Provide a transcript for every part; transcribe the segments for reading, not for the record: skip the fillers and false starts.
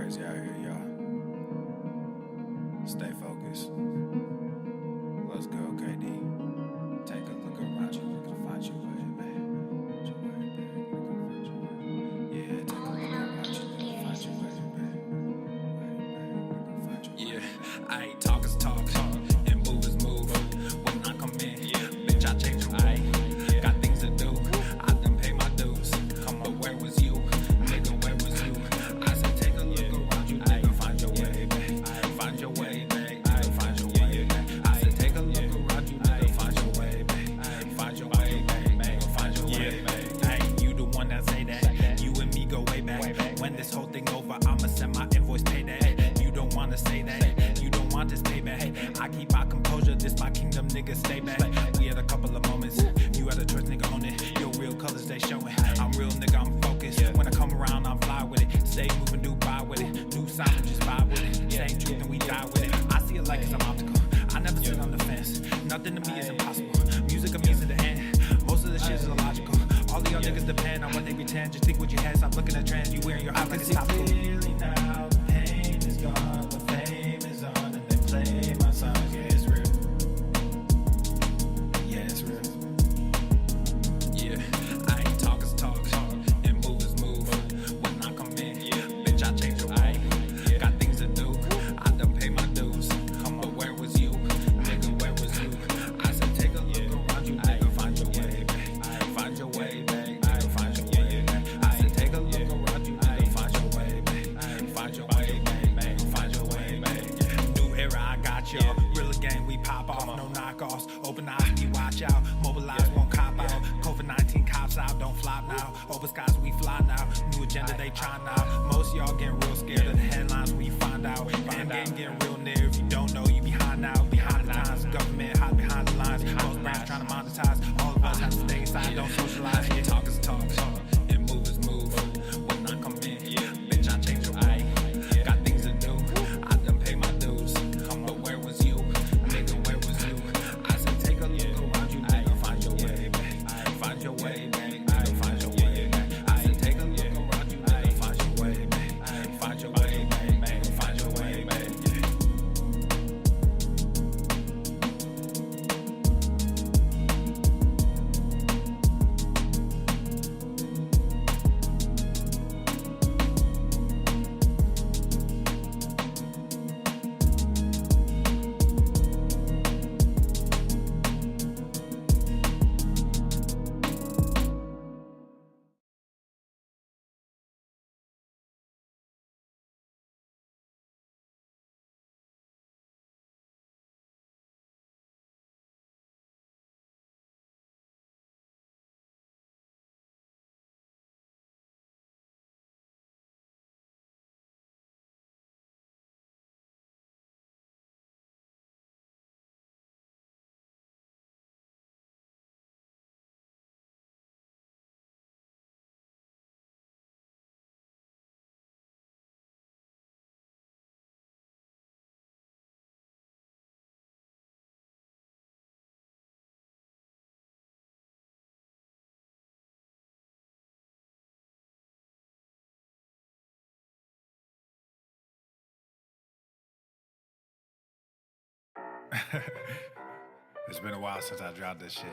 crazy out here, y'all. Stay focused. Let's go, KD. Take a look around you, look to find your way, babe. Yeah, take a look around you, look to find your way, babe. Yeah, I ain't talk is talk, and move is move. When I come in, bitch, I change your way. Got things to do, I done pay my dues. But where was you? Nigga, where was you? I said take a look around you, nigga, find your way, babe. Find your way, babe. Find your way, babe. I said take a look around you, nigga, find your way, babe. Find your way, babe. Find your way, babe. Hey, you the one that say that. You and me go way back. When this whole thing over, I'ma send my invoice payday. You don't wanna say that. You don't want this payback. I keep my composure, this my kingdom, nigga, stay back. We had a couple of moments, you had a choice, nigga, own it. Your real colors, they showing. I'm real, nigga, I'm focused. When I come around, I'm fly with it. Stay moving, Dubai with it. New sound, just vibe with it. Same truth and we die with it. I see it like it's an optical. I never sit on the fence. Nothing to me is impossible. Music of me to the end. Most of the shit is illogical. All of y'all niggas depend on what they pretend. Just think with your head, stop looking at trends. You wearing your eyes like it's topical. Clearly now, the pain is gone, the fame is on, and they play my songs. Yeah, it's real. Yeah, it's real. Yeah, I ain't talk is talk, and move is move. When I come in, bitch, I change your way. Got things to do, I done pay my dues. But where was you? Nigga, where was you? I said take a look around you, nigga, find your way, babe. Find your way, babe. Find your way, babe. I said take a look around you, nigga, find your way, babe. Find your way, babe. Find your way, babe. New era, I got y'all. Real gang, we pop off, no knockoffs. Open eyes, we watch out. Mobilize, won't cop out. COVID-19 cops out, don't flop now. Open skies, we fly now. New agenda, they try now. Most y'all getting real scared of the headlines we find out. And getting real near. If you don't know, you behind now. Behind the times, government hide behind the lines. Most brands trying to monetize. All of us have to stay inside, don't socialize. Yeah, talk is talk, and move is move. When I come in, bitch, I change your way. Got things to do, I done pay my dues. But where was you? Nigga, where was you? I said take a look around you, nigga, find your way, babe. Find your way, babe. Find your way, babe. I said take a look around you, nigga, find your way, babe. Find your way, babe. Find your way, babe. It's been a while since I dropped this shit.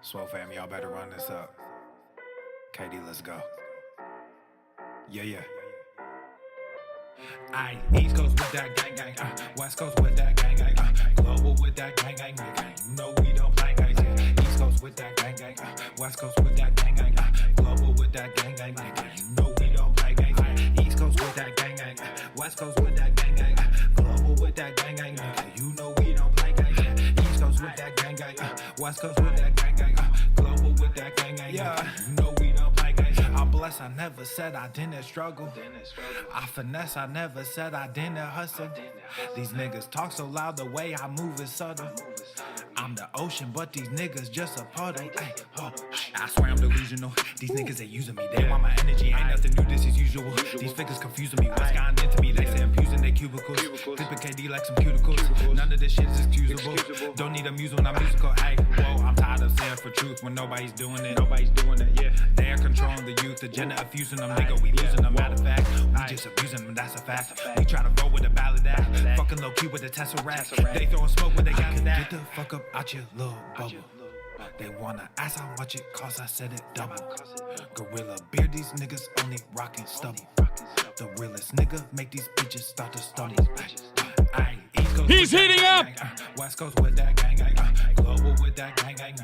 Swole fam, y'all better run this up. KD, let's go. Yeah. Aye, East Coast with that gang gang, West Coast with that gang gang, global with that gang gang, gang. You know we don't play guys, yeah. East Coast with that gang gang, West Coast with that gang gang, global with that gang gang, gang. You know we don't play guys, yeah. East Coast with that gang gang, West Coast with that gang gang, global with that gang gang, gang. You know we don't play guys, yeah. East Coast with that gang gang, West Coast with that gang gang, global with that gang gang, yeah. You know we don't play guys. I'm blessed, I never said I didn't struggle. I finesse, I never said I didn't hustle. These niggas talk so loud, the way I move is subtle. I'm the ocean, but these niggas just a puddle. Ay, oh, I swear I'm delusional. These niggas, they using me. They want my energy, ain't nothing new, this is usual. These figures confusing me. What's gotten into me? They say I'm using their cubicles. Clipping KD like some cuticles. None of this shit is excusable. Don't need a muse when I'm musical. Ay, whoa, I'm tired of saying for truth when nobody's doing it. Yeah. They're controlling the youth. youth agenda of fusing them, nigga, we losing them. Matter of fact, we just abusing them, that's a fact. We try to roll with a ballad act, fucking low key with a Tesseract. They throwing smoke when they got that. Get the fuck up out your little bubble. They wanna ask how much it costs, I said it double. Gorilla beer, these niggas only rockin' stubble. The realest nigga make these bitches start to stumble. He's heating up! West Coast with that gang gang, global with that gang gang.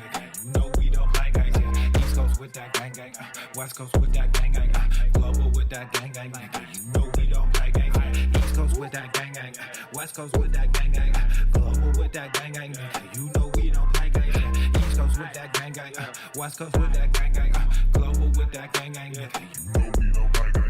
You know we don't play guys, yeah. East Coast with that gang gang, West Coast with that gang gang, global with that gang gang. You know we don't play guys, yeah. East Coast with that gang gang, West Coast with that gang gang, global with that gang gang. You know we don't play guys, yeah. East Coast with that gang gang, West Coast with that gang gang, global with that gang gang. You know we don't play guys.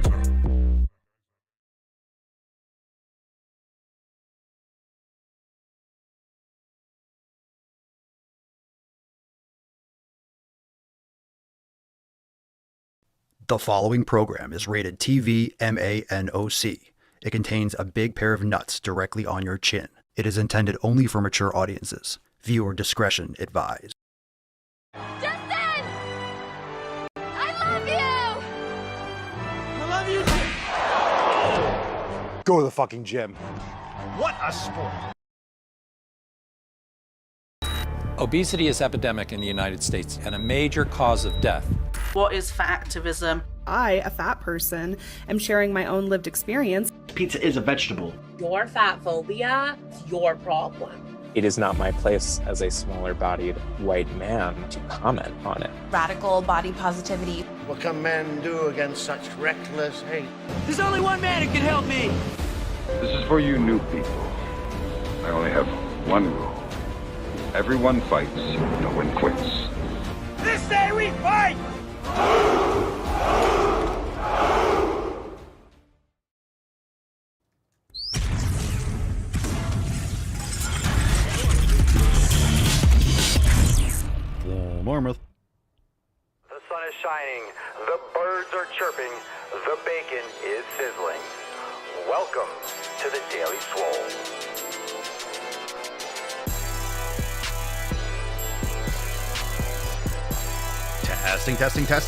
The following program is rated TV MANOC. It contains a big pair of nuts directly on your chin. It is intended only for mature audiences. Viewer discretion advised. Justin! I love you! I love you! Go to the fucking gym. What a sport! Obesity is epidemic in the United States and a major cause of death. What is fat activism? I, a fat person, am sharing my own lived experience. Pizza is a vegetable. Your fat phobia is your problem. It is not my place as a smaller-bodied white man to comment on it. Radical body positivity. What can men do against such reckless hate? There's only one man who can help me. This is for you new people. I only have one rule. Everyone fights, no one quits. This day we fight! Mormouth. The sun is shining, the birds are chirping, the bacon is sizzling. Welcome to the Daily Swole. Testing. Testicles.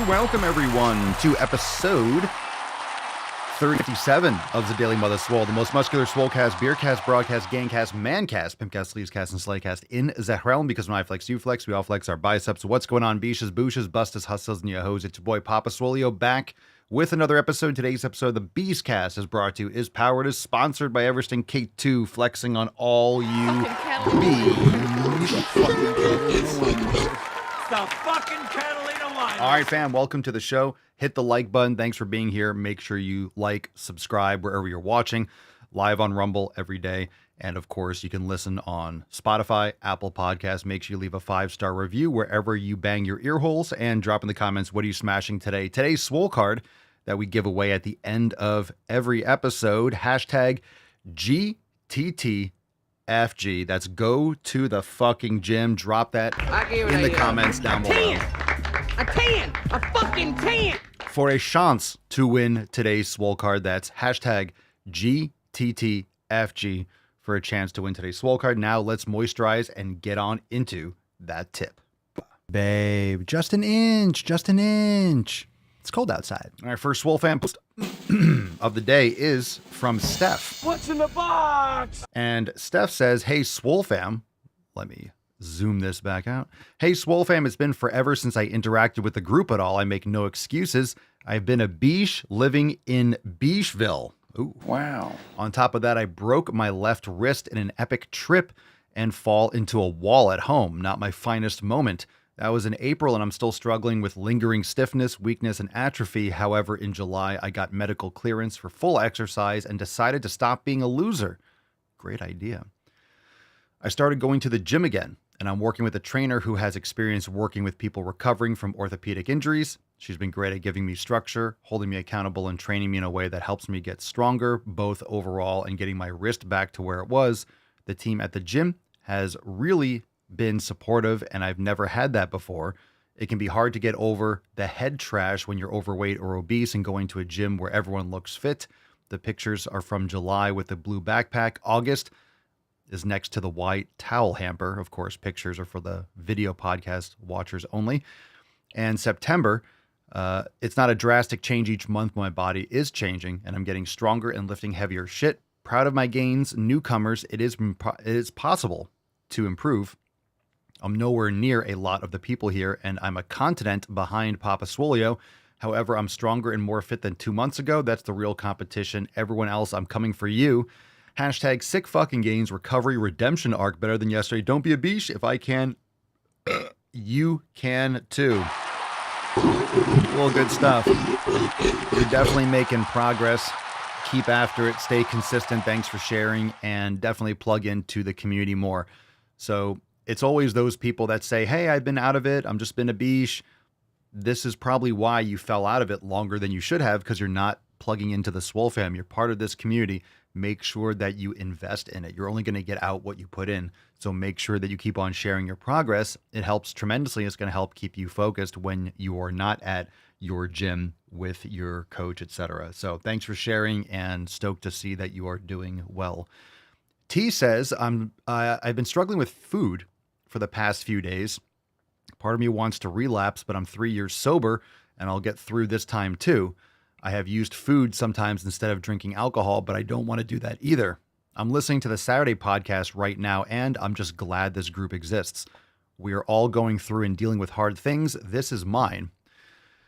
Welcome everyone to episode 37 of the Daily Mother Swole, the most muscular swolecast, beercast, broadcast, gangcast, mancast, pimpcast, sleevescast, and slaycast in the realm. Because when I flex, you flex, we all flex our biceps. What's going on, beaches, booshes, bustas, hustles, and yo-hos? It's your boy Papa Swolio back with another episode. Today's episode, the Beastcast, is brought to you, is powered, is sponsored by Eversting K2, flexing on all you bees. The fucking Catalina wine. All right, fam, welcome to the show. Hit the like button. Thanks for being here. Make sure you like, subscribe wherever you're watching. Live on Rumble every day. And of course, you can listen on Spotify, Apple Podcasts. Make sure you leave a 5-star review wherever you bang your ear holes, and drop in the comments, what are you smashing today? Today's Swole card that we give away at the end of every episode, hashtag GTTFG. That's go to the fucking gym. Drop that in the comments down below. A fucking 10! For a chance to win today's Swole card, that's hashtag GTTFG for a chance to win today's Swole card. Now let's moisturize and get on into that tip. Babe, just an inch. It's cold outside. All right, first Swole fan post of the day is from Steph. What's in the box? And Steph says, hey, Swole fam. Let me zoom this back out. Hey, Swole fam, it's been forever since I interacted with the group at all. I make no excuses. I've been a beesh living in Beeshville. Ooh. Wow. On top of that, I broke my left wrist in an epic trip and fall into a wall at home. Not my finest moment. That was in April, and I'm still struggling with lingering stiffness, weakness, and atrophy. However, in July, I got medical clearance for full exercise and decided to stop being a loser. Great idea. I started going to the gym again, and I'm working with a trainer who has experience working with people recovering from orthopedic injuries. She's been great at giving me structure, holding me accountable, and training me in a way that helps me get stronger, both overall and getting my wrist back to where it was. The team at the gym has really been supportive, and I've never had that before. It can be hard to get over the head trash when you're overweight or obese and going to a gym where everyone looks fit. The pictures are from July with the blue backpack. August, is next to the white towel hamper. Of course, pictures are for the video podcast watchers only. And September, it's not a drastic change each month. My body is changing and I'm getting stronger and lifting heavier shit. Proud of my gains. Newcomers, it is possible to improve. I'm nowhere near a lot of the people here, and I'm a continent behind Papa Swolio. However, I'm stronger and more fit than 2 months ago. That's the real competition. Everyone else, I'm coming for you. Hashtag sick fucking gains, recovery, redemption arc, better than yesterday. Don't be a beesh. If I can, you can too. Well, good stuff. You're definitely making progress. Keep after it. Stay consistent. Thanks for sharing, and definitely plug into the community more. So it's always those people that say, hey, I've been out of it. I'm just been a beesh. This is probably why you fell out of it longer than you should have, because you're not plugging into the Swole fam. You're part of this community. Make sure that you invest in it. You're only going to get out what you put in. So make sure that you keep on sharing your progress. It helps tremendously. It's going to help keep you focused when you are not at your gym with your coach, etc. So thanks for sharing, and stoked to see that you are doing well. T says, I've been struggling with food for the past few days. Part of me wants to relapse, but I'm 3 years sober and I'll get through this time too. I have used food sometimes instead of drinking alcohol, but I don't want to do that either. I'm listening to the Saturday podcast right now, and I'm just glad this group exists. We are all going through and dealing with hard things. This is mine.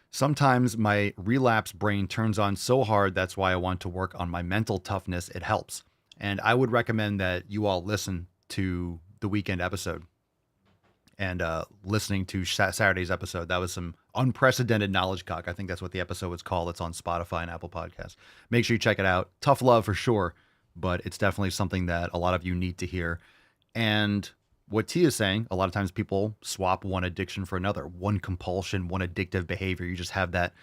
Sometimes my relapse brain turns on so hard. That's why I want to work on my mental toughness. It helps. And I would recommend that you all listen to the weekend episode. And listening to Saturday's episode, that was some unprecedented knowledge cock. I think that's what the episode was called. It's on Spotify and Apple Podcasts. Make sure you check it out. Tough love for sure, but it's definitely something that a lot of you need to hear. And what T is saying, a lot of times people swap one addiction for another, one compulsion, one addictive behavior. You just have that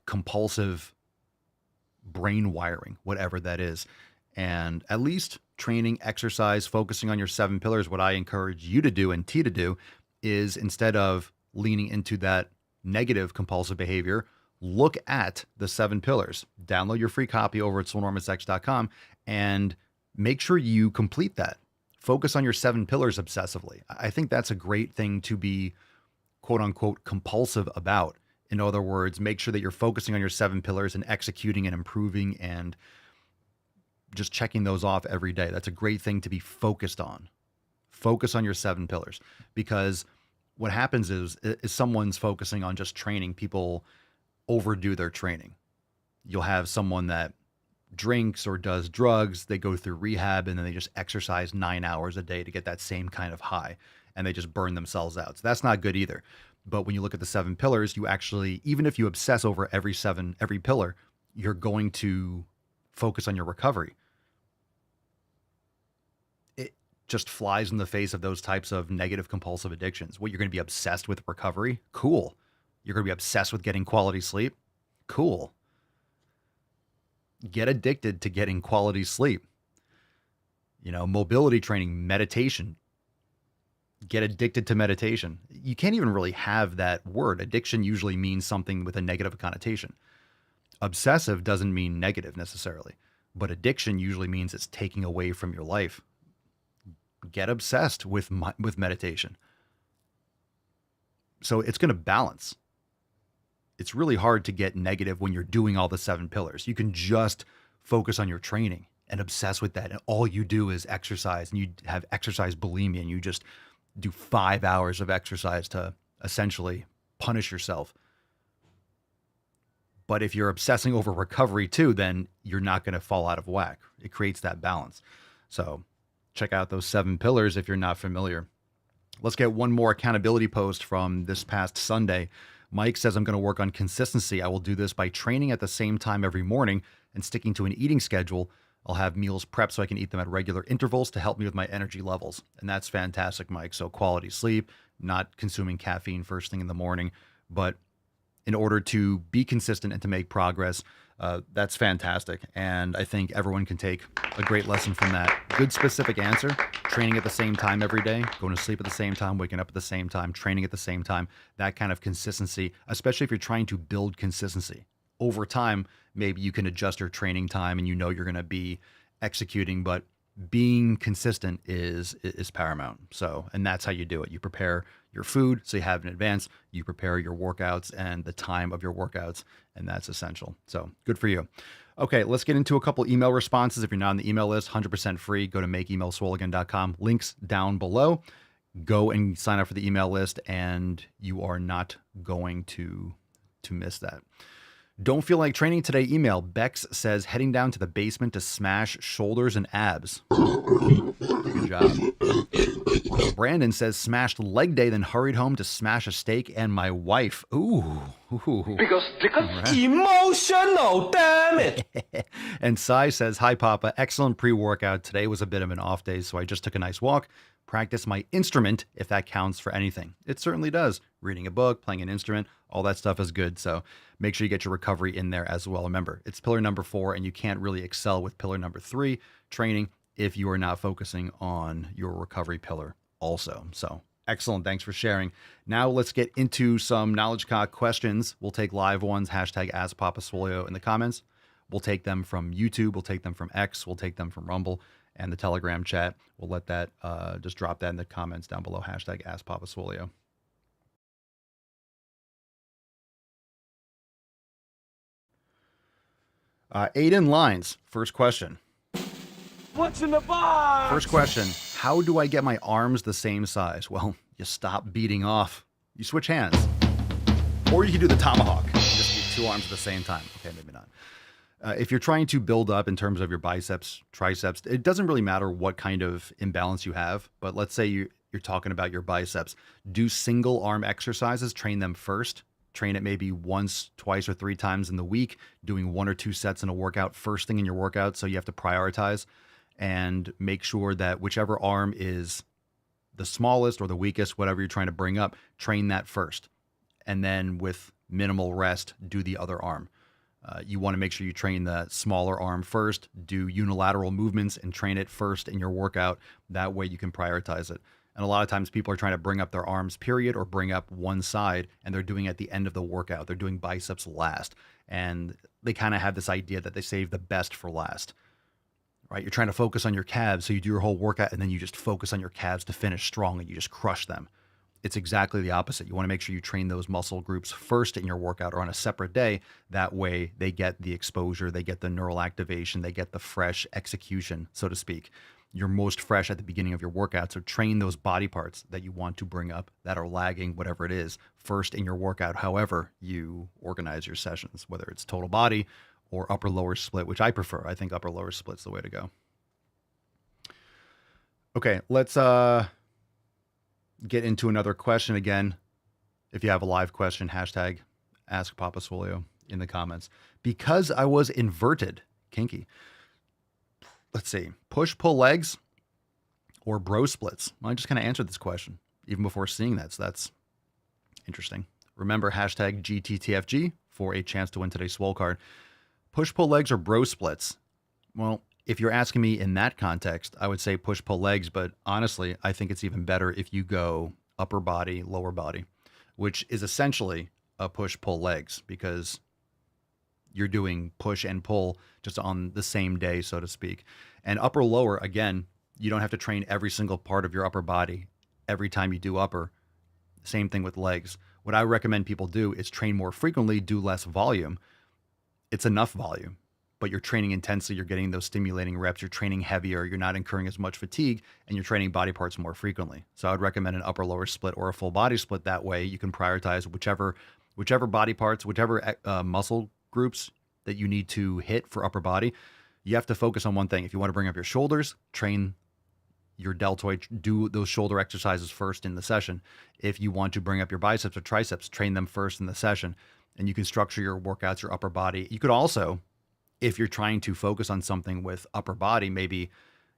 compulsive brain wiring, whatever that is. And at least training, exercise, focusing on your 7 pillars, what I encourage you to do and T to do is, instead of leaning into that negative compulsive behavior, look at the 7 pillars. Download your free copy over at swolenormousx.com and make sure you complete that. Focus on your 7 pillars obsessively. I think that's a great thing to be quote unquote compulsive about. In other words, make sure that you're focusing on your 7 pillars and executing and improving and just checking those off every day. That's a great thing to be focused on. Focus on your 7 pillars, because what happens is someone's focusing on just training. People overdo their training. You'll have someone that drinks or does drugs. They go through rehab and then they just exercise 9 hours a day to get that same kind of high, and they just burn themselves out. So that's not good either. But when you look at the 7 pillars, you actually, even if you obsess over every pillar, you're going to focus on your recovery. It just flies in the face of those types of negative compulsive addictions. What, you're going to be obsessed with recovery? Cool. You're going to be obsessed with getting quality sleep? Cool. Get addicted to getting quality sleep. You know, mobility training, meditation. Get addicted to meditation. You can't even really have that word. Addiction usually means something with a negative connotation. Obsessive doesn't mean negative necessarily, but addiction usually means it's taking away from your life. Get obsessed with meditation. So it's going to balance. It's really hard to get negative when you're doing all the 7 pillars. You can just focus on your training and obsess with that. And all you do is exercise, and you have exercise bulimia, and you just do 5 hours of exercise to essentially punish yourself. But if you're obsessing over recovery too, then you're not going to fall out of whack. It creates that balance. So check out those 7 pillars if you're not familiar. Let's get one more accountability post from this past Sunday. Mike says, I'm going to work on consistency. I will do this by training at the same time every morning and sticking to an eating schedule. I'll have meals prepped so I can eat them at regular intervals to help me with my energy levels. And that's fantastic, Mike. So quality sleep, not consuming caffeine first thing in the morning, but in order to be consistent and to make progress, that's fantastic. And I think everyone can take a great lesson from that. Good specific answer. Training at the same time every day, going to sleep at the same time, waking up at the same time, training at the same time, that kind of consistency, especially if you're trying to build consistency. Over time, maybe you can adjust your training time and you know you're going to be executing, but being consistent is paramount. So, and that's how you do it. You prepare your food so you have in advance. You prepare your workouts and the time of your workouts, and that's essential. So good for you. Okay, let's get into a couple email responses. If you're not on the email list, 100% free. Go to makeemailswoleagain.com. Links down below. Go and sign up for the email list, and you are not going to miss that. Don't feel like training today email. Bex says heading down to the basement to smash shoulders and abs. Good job. Brandon says smashed leg day, then hurried home to smash a steak and my wife. Ooh. Because emotional, damn it. And Sai says, hi, Papa. Excellent pre-workout. Today was a bit of an off day, so I just took a nice walk. Practice my instrument, if that counts for anything. It certainly does. Reading a book, playing an instrument, all that stuff is good. So make sure you get your recovery in there as well. Remember, it's pillar number 4, and you can't really excel with pillar number 3, training, if you are not focusing on your recovery pillar also. So excellent. Thanks for sharing. Now let's get into some Knowledge Cock questions. We'll take live ones, hashtag #AskPapaSwolio in the comments. We'll take them from YouTube. We'll take them from X. We'll take them from Rumble and the Telegram chat. We'll let that, just drop that in the comments down below, hashtag #AskPapaSwolio. Aiden Lines, first question. What's in the box? First question, how do I get my arms the same size? Well, you stop beating off. You switch hands. Or you can do the tomahawk. Just do 2 arms at the same time. Okay, maybe not. If you're trying to build up in terms of your biceps, triceps, it doesn't really matter what kind of imbalance you have. But let's say you're talking about your biceps. Do single arm exercises, train them first. Train it maybe once, twice, or 3 times in the week, doing 1 or 2 sets in a workout first thing in your workout. So you have to prioritize and make sure that whichever arm is the smallest or the weakest, whatever you're trying to bring up, train that first. And then with minimal rest, do the other arm. You want to make sure you train the smaller arm first, do unilateral movements and train it first in your workout. That way you can prioritize it. And a lot of times people are trying to bring up their arms, period, or bring up one side, and they're doing it at the end of the workout. They're doing biceps last. And they kind of have this idea that they save the best for last, right? You're trying to focus on your calves, so you do your whole workout, and then you just focus on your calves to finish strong, and you just crush them. It's exactly the opposite. You want to make sure you train those muscle groups first in your workout or on a separate day. That way they get the exposure, they get the neural activation, they get the fresh execution, so to speak. You're most fresh at the beginning of your workout. So train those body parts that you want to bring up that are lagging, whatever it is, first in your workout, however you organize your sessions, whether it's total body or upper lower split, which I prefer. I think upper lower split's the way to go. Okay, let's get into another question again. If you have a live question, hashtag #AskPapaSwolio in the comments. Because I was inverted, kinky. Let's see, push-pull legs or bro splits? Well, I just kind of answered this question even before seeing that, so that's interesting. Remember, hashtag GTTFG for a chance to win today's Swole card. Push-pull legs or bro splits? Well, if you're asking me in that context, I would say push-pull legs, but honestly, I think it's even better if you go upper body, lower body, which is essentially a push-pull legs because you're doing push and pull just on the same day, so to speak. And upper lower, again, you don't have to train every single part of your upper body every time you do upper. Same thing with legs. What I recommend people do is train more frequently, do less volume. It's enough volume, but you're training intensely, you're getting those stimulating reps, you're training heavier, you're not incurring as much fatigue, and you're training body parts more frequently. So I would recommend an upper lower split or a full body split. That way you can prioritize whichever body parts, whichever muscle groups that you need to hit for upper body. You have to focus on one thing. If you want to bring up your shoulders, train your deltoid, do those shoulder exercises first in the session. If you want to bring up your biceps or triceps, train them first in the session. And you can structure your workouts, your upper body. You could also, if you're trying to focus on something with upper body, maybe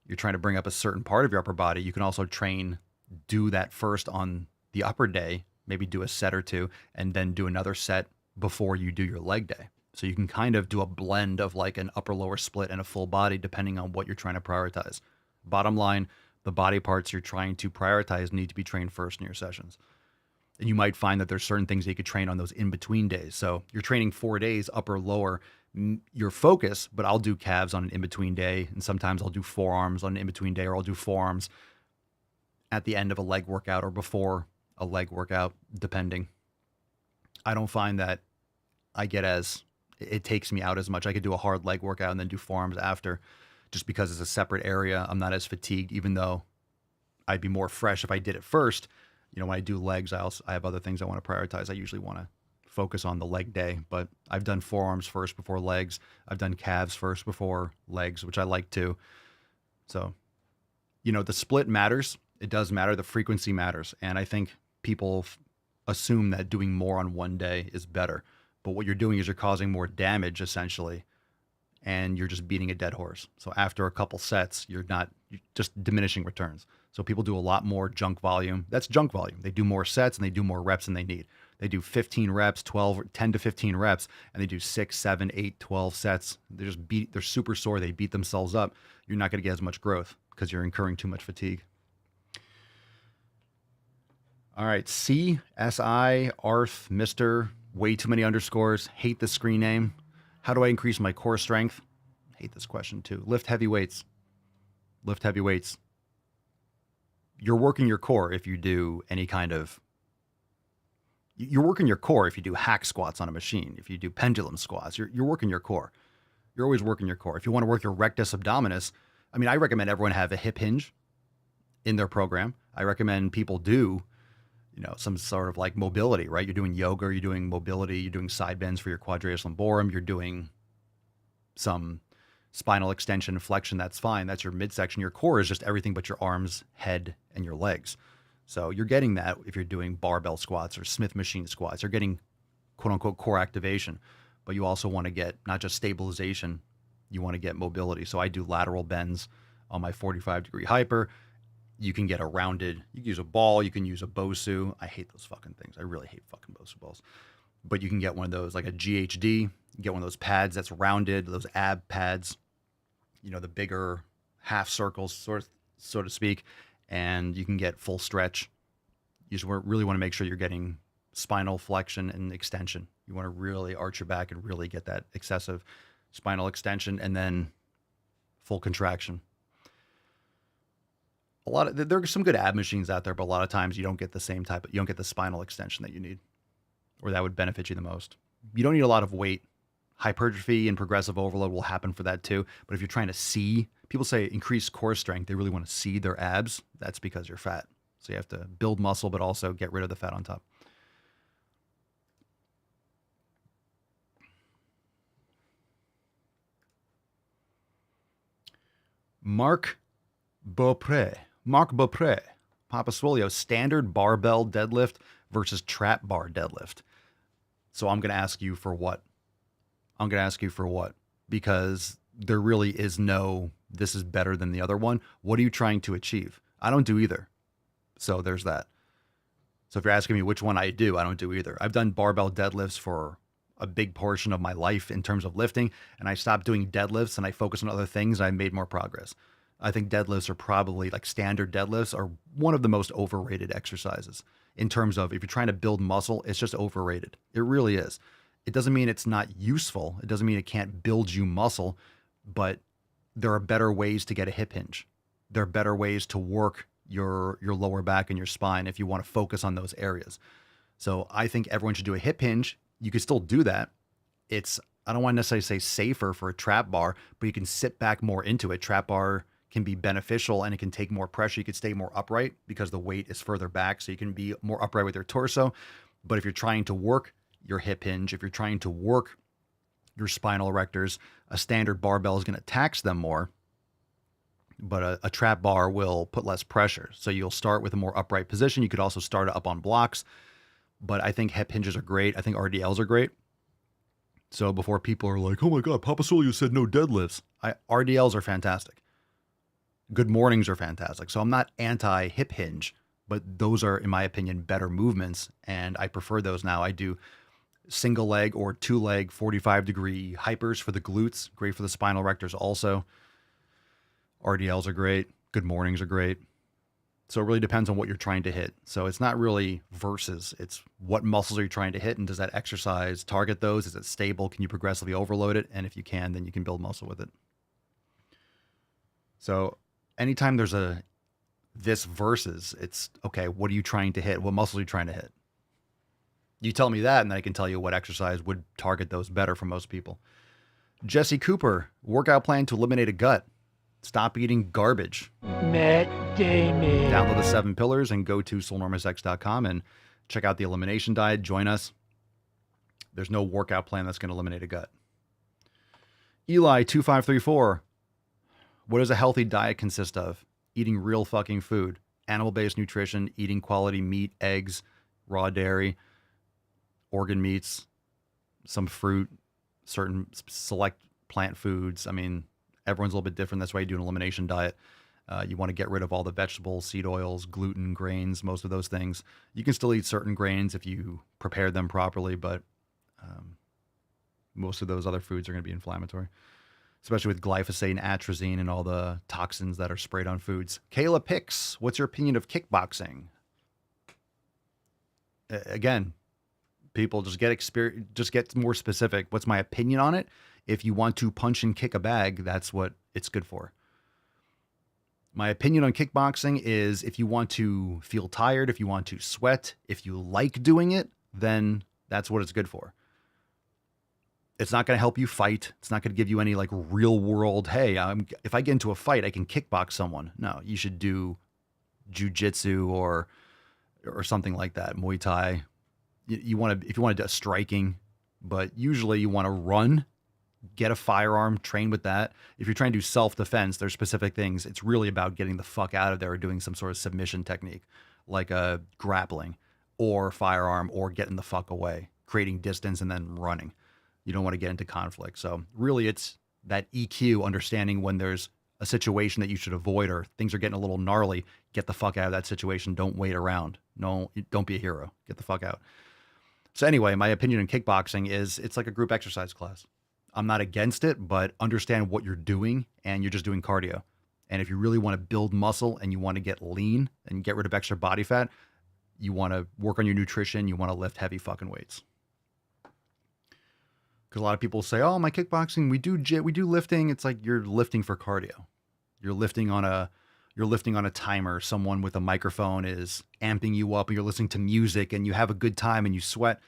you're trying to bring up a certain part of your upper body, you can also do that first on the upper day, maybe do a set or 2, and then do another set before you do your leg day. So you can kind of do a blend of like an upper lower split and a full body depending on what you're trying to prioritize. Bottom line, the body parts you're trying to prioritize need to be trained first in your sessions. And you might find that there's certain things that you could train on those in-between days. So you're training 4 days, upper, lower, your focus, but I'll do calves on an in-between day. And sometimes I'll do forearms on an in-between day, or I'll do forearms at the end of a leg workout or before a leg workout, depending. I don't find that it takes me out as much. I could do a hard leg workout and then do forearms after, just because it's a separate area. I'm not as fatigued, even though I'd be more fresh if I did it first. You know, when I do legs, I have other things I want to prioritize. I usually want to focus on the leg day, but I've done forearms first before legs. I've done calves first before legs, which I like too. So, you know, the split matters. It does matter. The frequency matters. And I think people assume that doing more on one day is better. But what you're doing is you're causing more damage, essentially, and you're just beating a dead horse. So after a couple sets, you're just diminishing returns. So people do a lot more junk volume. That's junk volume. They do more sets and they do more reps than they need. They do 15 reps, 10 to 15 reps, and they do 6, 7, 8, 12 sets. They're super sore. They beat themselves up. You're not going to get as much growth because you're incurring too much fatigue. All right, CSI, Arth, Mr. Way too many underscores. Hate the screen name. How do I increase my core strength? Hate this question too. Lift heavy weights. Lift heavy weights. You're working your core if you do any kind of... You're working your core if you do hack squats on a machine. If you do pendulum squats, you're working your core. You're always working your core. If you want to work your rectus abdominis, I mean, I recommend everyone have a hip hinge in their program. I recommend people do, you know, some sort of like mobility, right? You're doing yoga, you're doing mobility, you're doing side bends for your quadratus lumborum, you're doing some spinal extension and flexion. That's fine. That's your midsection. Your core is just everything but your arms, head, and your legs. So you're getting that if you're doing barbell squats or Smith machine squats. You're getting quote unquote core activation, but you also want to get not just stabilization, you want to get mobility. So I do lateral bends on my 45-degree hyper. You can get a rounded, you can use a ball, you can use a Bosu. I hate those fucking things. I really hate fucking Bosu balls. But you can get one of those, like a GHD, get one of those pads that's rounded, those ab pads, you know, the bigger half circles, so to speak, and you can get full stretch. You just really want to make sure you're getting spinal flexion and extension. You want to really arch your back and really get that excessive spinal extension and then full contraction. There are some good ab machines out there, but a lot of times you don't get you don't get the spinal extension that you need, or that would benefit you the most. You don't need a lot of weight. Hypertrophy and progressive overload will happen for that too. But if you're trying to see, people say increase core strength, they really want to see their abs. That's because you're fat. So you have to build muscle, but also get rid of the fat on top. Mark Beaupre, Papa Swolio, standard barbell deadlift versus trap bar deadlift. So I'm going to ask you for what? Because there really is no, this is better than the other one. What are you trying to achieve? I don't do either. So there's that. So if you're asking me which one I don't do either. I've done barbell deadlifts for a big portion of my life in terms of lifting, and I stopped doing deadlifts and I focused on other things and I made more progress. I think deadlifts are probably, like standard deadlifts are one of the most overrated exercises in terms of if you're trying to build muscle, it's just overrated. It really is. It doesn't mean it's not useful. It doesn't mean it can't build you muscle, but there are better ways to get a hip hinge. There are better ways to work your lower back and your spine if you want to focus on those areas. So I think everyone should do a hip hinge. You can still do that. I don't want to necessarily say safer for a trap bar, but you can sit back more into it. Trap bar can be beneficial and it can take more pressure. You can stay more upright because the weight is further back. So you can be more upright with your torso. But if you're trying to work your hip hinge, if you're trying to work your spinal erectors, a standard barbell is going to tax them more, but a trap bar will put less pressure. So you'll start with a more upright position. You could also start it up on blocks, but I think hip hinges are great. I think RDLs are great. So before people are like, oh my God, Papa Solio said no deadlifts. RDLs are fantastic. Good mornings are fantastic. So I'm not anti hip hinge, but those are, in my opinion, better movements. And I prefer those now. I do single leg or 2-leg 45-degree hypers for the glutes. Great for the spinal erectors also. RDLs are great. Good mornings are great. So it really depends on what you're trying to hit. So it's not really versus, it's what muscles are you trying to hit, and does that exercise target those? Is it stable? Can you progressively overload it? And if you can, then you can build muscle with it. So anytime there's this versus, it's okay, what are you trying to hit? What muscles are you trying to hit? You tell me that, and then I can tell you what exercise would target those better for most people. Jesse Cooper, workout plan to eliminate a gut. Stop eating garbage. Matt Damon. Download the 7 pillars and go to soulnormousx.com and check out the elimination diet. Join us. There's no workout plan that's going to eliminate a gut. Eli2534. What does a healthy diet consist of? Eating real fucking food, animal-based nutrition, eating quality meat, eggs, raw dairy, organ meats, some fruit, certain select plant foods. I mean, everyone's a little bit different. That's why you do an elimination diet. You want to get rid of all the vegetables, seed oils, gluten, grains, most of those things. You can still eat certain grains if you prepare them properly, but most of those other foods are going to be inflammatory, especially with glyphosate and atrazine and all the toxins that are sprayed on foods. Kayla Picks, what's your opinion of kickboxing? Again, people just get more specific. What's my opinion on it? If you want to punch and kick a bag, that's what it's good for. My opinion on kickboxing is if you want to feel tired, if you want to sweat, if you like doing it, then that's what it's good for. It's not going to help you fight. It's not going to give you any like real world, hey, if I get into a fight, I can kickbox someone. No, you should do jujitsu or something like that, Muay Thai. If you want to do striking, but usually you want to run, get a firearm, train with that. If you're trying to do self-defense, there's specific things. It's really about getting the fuck out of there or doing some sort of submission technique, like a grappling or firearm or getting the fuck away, creating distance and then running. You don't want to get into conflict. So really it's that EQ, understanding when there's a situation that you should avoid or things are getting a little gnarly, get the fuck out of that situation. Don't wait around. No, don't be a hero. Get the fuck out. So anyway, my opinion on kickboxing is it's like a group exercise class. I'm not against it, but understand what you're doing and you're just doing cardio. And if you really want to build muscle and you want to get lean and get rid of extra body fat, you want to work on your nutrition, you want to lift heavy fucking weights. Because a lot of people say, oh, my kickboxing, we do lifting. It's like you're lifting for cardio. You're lifting on a timer. Someone with a microphone is amping you up and you're listening to music and you have a good time and you sweat.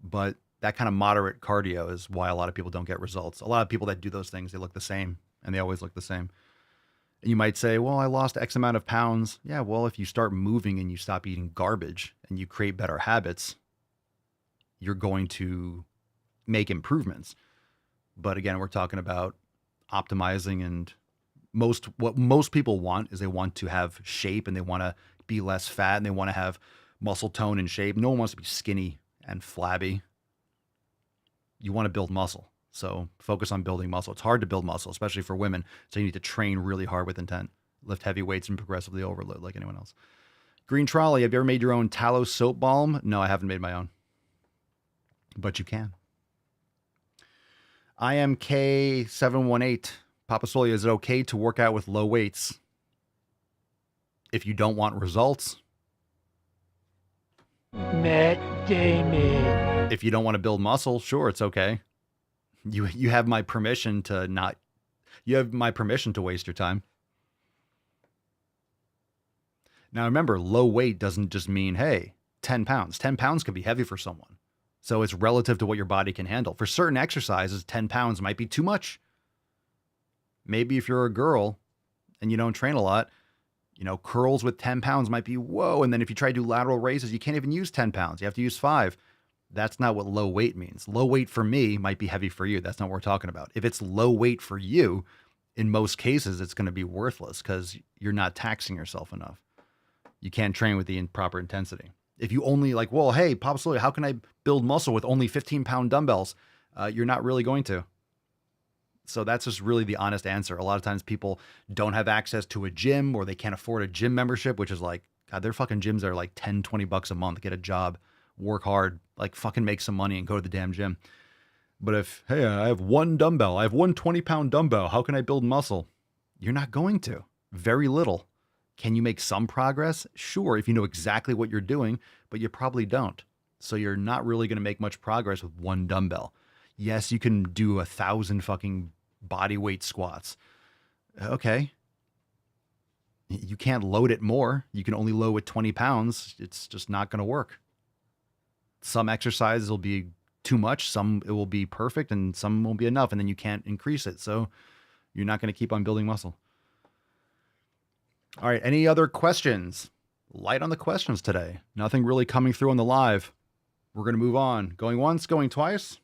But that kind of moderate cardio is why a lot of people don't get results. A lot of people that do those things, they look the same and they always look the same. And you might say, well, I lost X amount of pounds. Yeah, well, if you start moving and you stop eating garbage and you create better habits, you're going to make improvements. But again, we're talking about optimizing, and what most people want is they want to have shape and they want to be less fat and they want to have muscle tone and shape. No one wants to be skinny and flabby. You want to build muscle. So focus on building muscle. It's hard to build muscle, especially for women. So you need to train really hard with intent, lift heavy weights and progressively overload like anyone else. Green Trolley, have you ever made your own tallow soap balm? No, I haven't made my own, but you can. IMK718, Papa Solia, is it okay to work out with low weights if you don't want results? Matt Damon. If you don't want to build muscle, sure, it's okay. You have my permission to waste your time. Now remember, low weight doesn't just mean, hey, 10 pounds. 10 pounds can be heavy for someone. So it's relative to what your body can handle. For certain exercises, 10 pounds might be too much. Maybe if you're a girl and you don't train a lot, curls with 10 pounds might be, whoa. And then if you try to do lateral raises, you can't even use 10 pounds. You have to use 5. That's not what low weight means. Low weight for me might be heavy for you. That's not what we're talking about. If it's low weight for you, in most cases, it's going to be worthless because you're not taxing yourself enough. You can't train with the proper intensity. If you only hey, Papa Solia, how can I build muscle with only 15-pound dumbbells? You're not really going to. So that's just really the honest answer. A lot of times people don't have access to a gym or they can't afford a gym membership, which is like, God, their fucking gyms are like $10, $20 a month. Get a job, work hard, fucking make some money and go to the damn gym. But if, hey, I have one dumbbell, I have one 20-pound dumbbell, how can I build muscle? You're not going to. Very little. Can you make some progress? Sure, if you know exactly what you're doing, but you probably don't. So you're not really going to make much progress with one dumbbell. Yes, you can do 1,000 fucking body weight squats. Okay. You can't load it more. You can only load with 20 pounds. It's just not going to work. Some exercises will be too much. Some it will be perfect and some won't be enough. And then you can't increase it. So you're not going to keep on building muscle. All right. Any other questions? Light on the questions today. Nothing really coming through on the live. We're going to move on. Going once, going twice.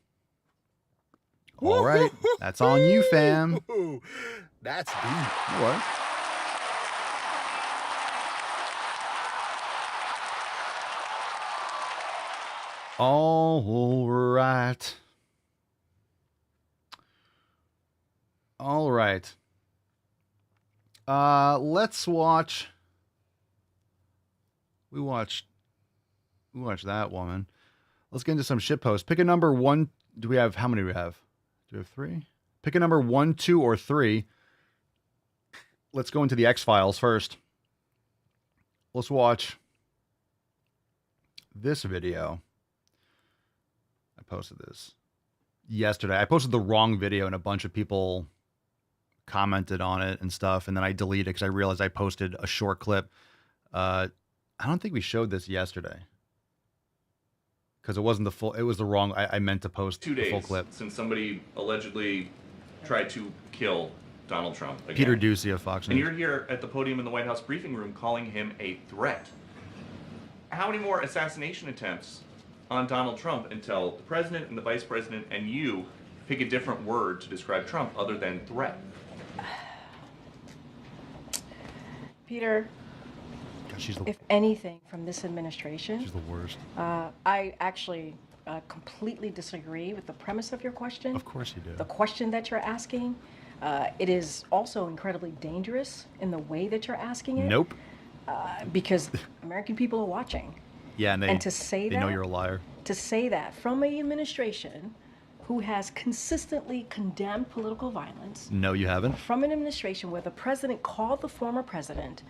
All right. That's on you, fam. That's deep. What? All right. All right. Let's watch. We watched that woman. Let's get into some shit posts. Pick a number one. Do we have, how many do we have? Do we have 3? Pick a number 1, 2, or 3. Let's go into the X-Files first. Let's watch this video. I posted this yesterday. I posted the wrong video and a bunch of people commented on it and stuff. And then I deleted it because I realized I posted a short clip. I don't think we showed this yesterday because it wasn't the full. It was the wrong. I meant to post 2 days the full clip. Since somebody allegedly tried to kill Donald Trump again. Peter Ducey of Fox News. And you're here at the podium in the White House briefing room calling him a threat. How many more assassination attempts on Donald Trump until the president and the vice president and you pick a different word to describe Trump other than threat? Peter, if anything from this administration, she's the worst. I actually completely disagree with the premise of your question. Of course you do. The question that you're asking, it is also incredibly dangerous in the way that you're asking it. Nope. Because American people are watching. Yeah, and to say they know you're a liar. To say that from an administration who has consistently condemned political violence. No, you haven't. From an administration where the president called the former president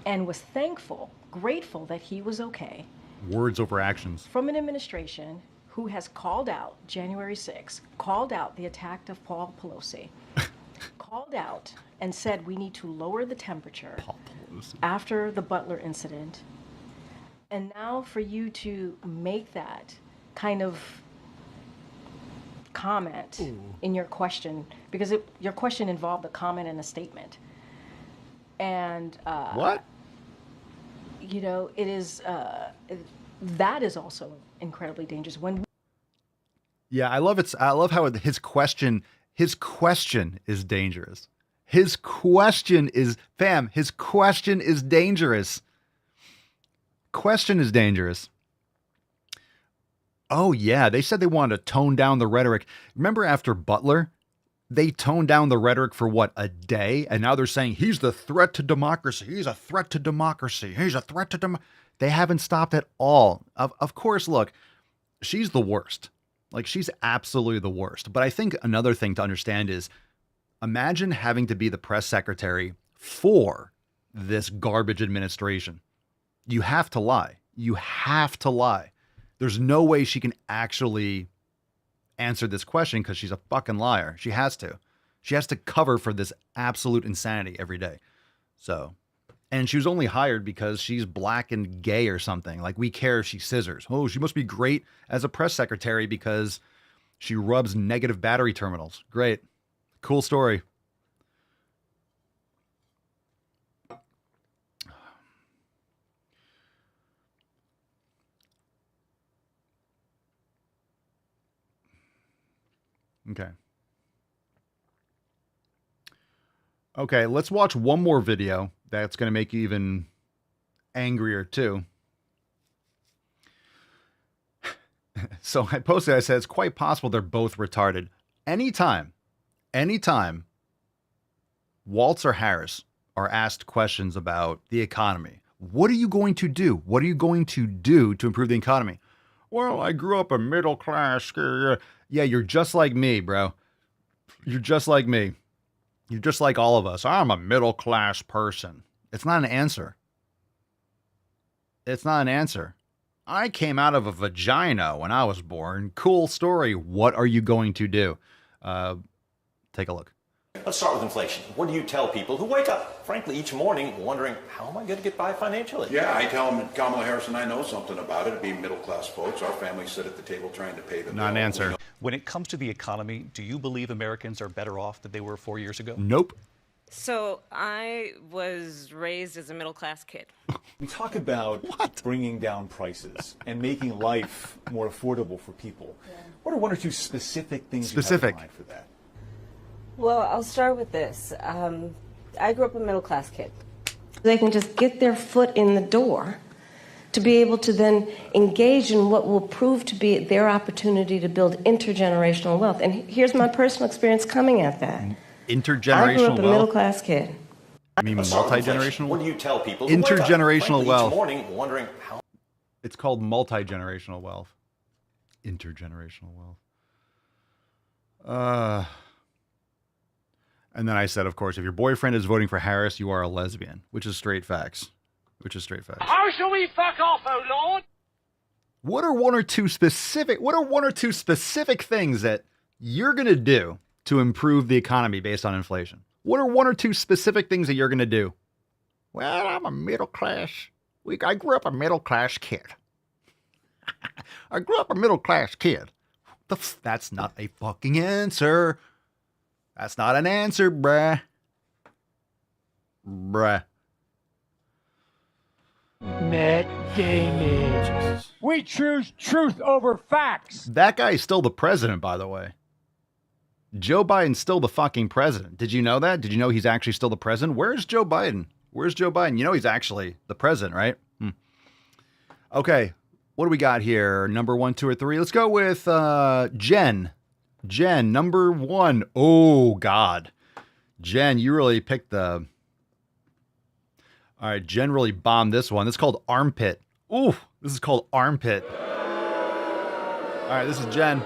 and was thankful, grateful that he was okay. Words over actions. From an administration who has called out January 6th, called out the attack of Paul Pelosi, called out and said we need to lower the temperature after the Butler incident. And now for you to make that kind of comment in your question, because your question involved a comment and a statement. And what? You know, it is that is also incredibly dangerous. Yeah, I love it. I love how his question is dangerous. His question is, fam, his question is dangerous. Question is dangerous. Oh, yeah. They said they wanted to tone down the rhetoric. Remember after Butler, they toned down the rhetoric for what, a day? And now they're saying he's the threat to democracy. He's a threat to democracy. He's a threat to democracy. They haven't stopped at all. Of course, look, she's the worst. Like, she's absolutely the worst. But I think another thing to understand is, imagine having to be the press secretary for this garbage administration. You have to lie. You have to lie. There's no way she can actually answer this question because she's a fucking liar. She has to. She has to cover for this absolute insanity every day. So, and she was only hired because she's black and gay or something. Like, we care if she scissors. Oh, she must be great as a press secretary because she rubs negative battery terminals. Great. Cool story. Okay. Okay, let's watch one more video that's going to make you even angrier too. So I posted, I said, it's quite possible they're both retarded. Anytime Waltz or Harris are asked questions about the economy, what are you going to do? What are you going to do to improve the economy? Well, I grew up a middle class. Yeah, you're just like me, bro. You're just like me. You're just like all of us. I'm a middle class person. It's not an answer. It's not an answer. I came out of a vagina when I was born. Cool story. What are you going to do? Take a look. Let's start with inflation. What do you tell people who wake up, frankly, each morning wondering, how am I going to get by financially? Yeah, I tell them, Kamala Harris and I know something about it. Being middle-class folks, our families sit at the table trying to pay the bill. Not an answer. When it comes to the economy, do you believe Americans are better off than they were 4 years ago? Nope. So I was raised as a middle-class kid. We talk about bringing down prices and making life more affordable for people. Yeah. What are one or two specific things you have in mind for that? Well, I'll start with this. I grew up a middle-class kid. They can just get their foot in the door to be able to then engage in what will prove to be their opportunity to build intergenerational wealth. And here's my personal experience coming at that. Intergenerational I grew up a wealth? middle-class kid. I mean multi-generational? What do you tell people who wake up, Intergenerational frankly, wealth. each morning wondering how... It's called multi-generational wealth. Intergenerational wealth. And then I said, of course, if your boyfriend is voting for Harris, you are a lesbian, which is straight facts. How shall we fuck off, oh Lord? What are one or two specific things that you're going to do to improve the economy based on inflation? What are one or two specific things that you're going to do? Well, I'm a middle class. I grew up a middle class kid. That's not a fucking answer. That's not an answer, bruh. Matt Damon. We choose truth over facts. That guy's still the president, by the way. Joe Biden's still the fucking president. Did you know that? Did you know he's actually still the president? Where's Joe Biden? You know he's actually the president, right? Okay, what do we got here? Number 1, 2, or 3? Let's go with Jen. Jen, number 1. Oh, God. Jen, you really picked the... All right, Jen really bombed this one. This is called Armpit. Ooh, this is called Armpit. All right, this is Jen.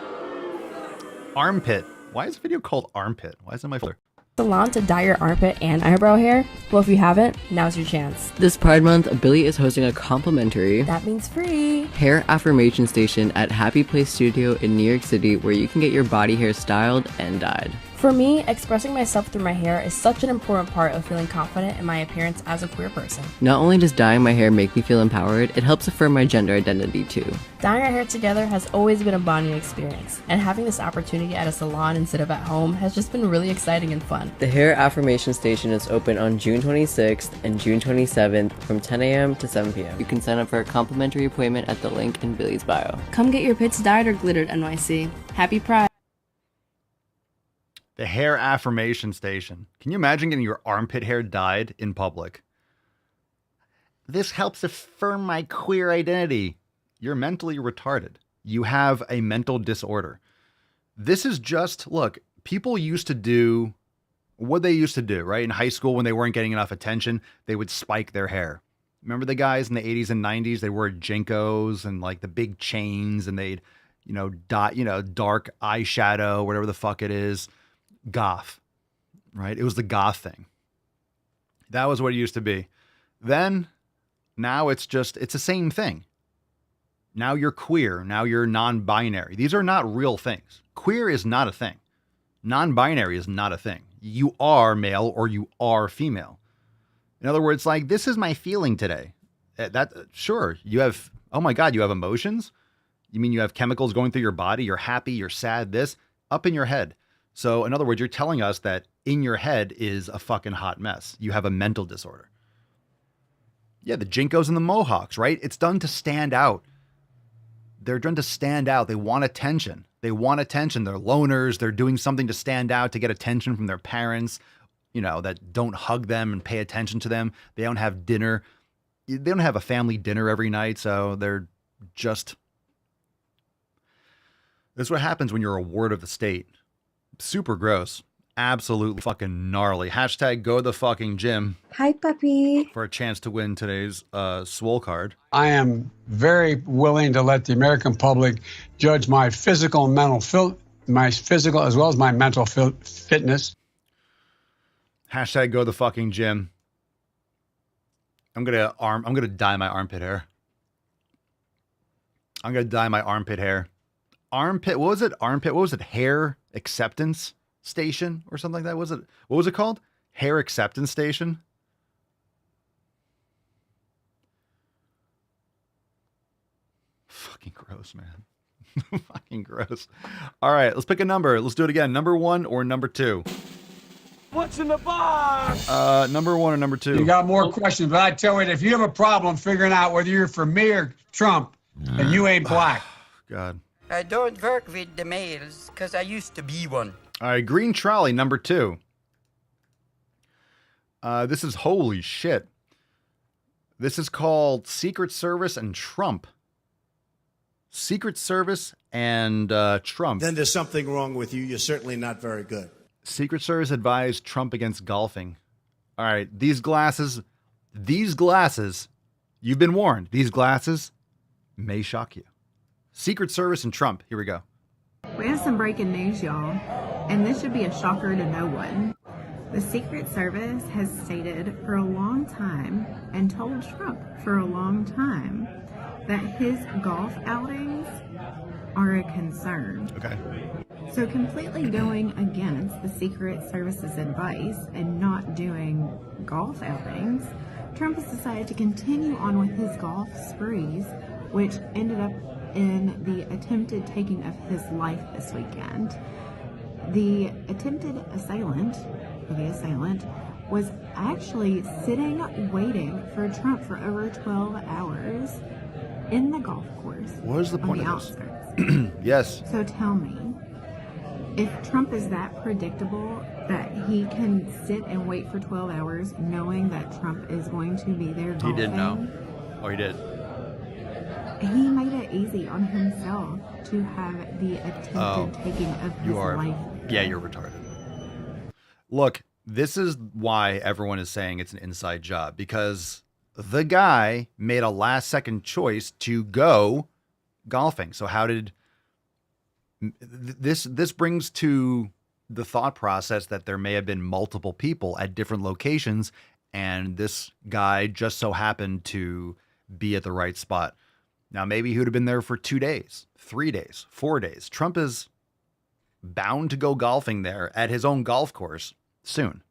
Armpit. Why is the video called Armpit? Why is it my folder? Salon to dye your armpit and eyebrow hair? Well, if you haven't, now's your chance. This Pride Month, Billy is hosting a complimentary That means free hair affirmation station at Happy Place Studio in New York City, where you can get your body hair styled and dyed. For me, expressing myself through my hair is such an important part of feeling confident in my appearance as a queer person. Not only does dyeing my hair make me feel empowered, it helps affirm my gender identity too. Dyeing our hair together has always been a bonding experience, and having this opportunity at a salon instead of at home has just been really exciting and fun. The hair affirmation station is open on June 26th and June 27th from 10 a.m. to 7 p.m. You can sign up for a complimentary appointment at the link in Billy's bio. Come get your pits dyed or glittered, NYC. Happy Pride. The hair affirmation station. Can you imagine getting your armpit hair dyed in public? This helps affirm my queer identity. You're mentally retarded. You have a mental disorder. This is just, look, people used to do what they used to do, right? In high school, when they weren't getting enough attention, they would spike their hair. Remember the guys in the 80s and 90s? They wore Jinkos and like the big chains, and they'd, dark eyeshadow, whatever the fuck it is. Goth, right? It was the goth thing. That was what it used to be. Then, now it's the same thing. Now you're queer. Now you're non-binary. These are not real things. Queer is not a thing. Non-binary is not a thing. You are male or you are female. In other words, like, this is my feeling today. Sure, you have, oh my God, you have emotions? You mean you have chemicals going through your body? You're happy, you're sad, this, up in your head. So, in other words, you're telling us that in your head is a fucking hot mess. You have a mental disorder. Yeah, the Jinkos and the Mohawks, right? It's done to stand out. They're done to stand out. They want attention. They're loners. They're doing something to stand out, to get attention from their parents, that don't hug them and pay attention to them. They don't have dinner. They don't have a family dinner every night. So they're just... This is what happens when you're a ward of the state. Super gross. Absolutely fucking gnarly. Hashtag go to the fucking gym. Hi, puppy. For a chance to win today's Swole card. I am very willing to let the American public judge my physical and mental my physical as well as my mental fitness. Hashtag go to the fucking gym. I'm gonna dye my armpit hair. I'm gonna dye my armpit hair. Armpit, what was it? Armpit, what was it? Hair acceptance station or something like that? What was it called? Hair acceptance station? Fucking gross, man. Fucking gross. All right, let's pick a number. Let's do it again. Number 1 or number 2? What's in the box? Number 1 or number 2? You got more questions, but I tell you, if you have a problem figuring out whether you're for me or Trump, then you ain't black. God. I don't work with the males because I used to be one. All right, green trolley, number 2. This is holy shit. This is called Secret Service and Trump. Secret Service and Trump. Then there's something wrong with you. You're certainly not very good. Secret Service advised Trump against golfing. All right, these glasses, you've been warned. These glasses may shock you. Secret Service and Trump. Here we go. We have some breaking news, y'all, and this should be a shocker to no one. The Secret Service has stated for a long time and told Trump for a long time that his golf outings are a concern. Okay. So completely going against the Secret Service's advice and not doing golf outings, Trump has decided to continue on with his golf sprees, which ended up in the attempted taking of his life this weekend. The attempted assailant, or the assailant, was actually sitting waiting for Trump for over 12 hours in the golf course. What is the point on the of this? outskirts. Yes. So tell me, if Trump is that predictable that he can sit and wait for 12 hours knowing that Trump is going to be there golfing, He didn't know. Oh, he did. he made it easy on himself to have the attempted taking of his life. Yeah, you're retarded. Look, this is why everyone is saying it's an inside job, because the guy made a last second choice to go golfing. So how did this brings to the thought process that there may have been multiple people at different locations, and this guy just so happened to be at the right spot. Now, maybe he would have been there for 2 days, 3 days, 4 days. Trump is bound to go golfing there at his own golf course soon.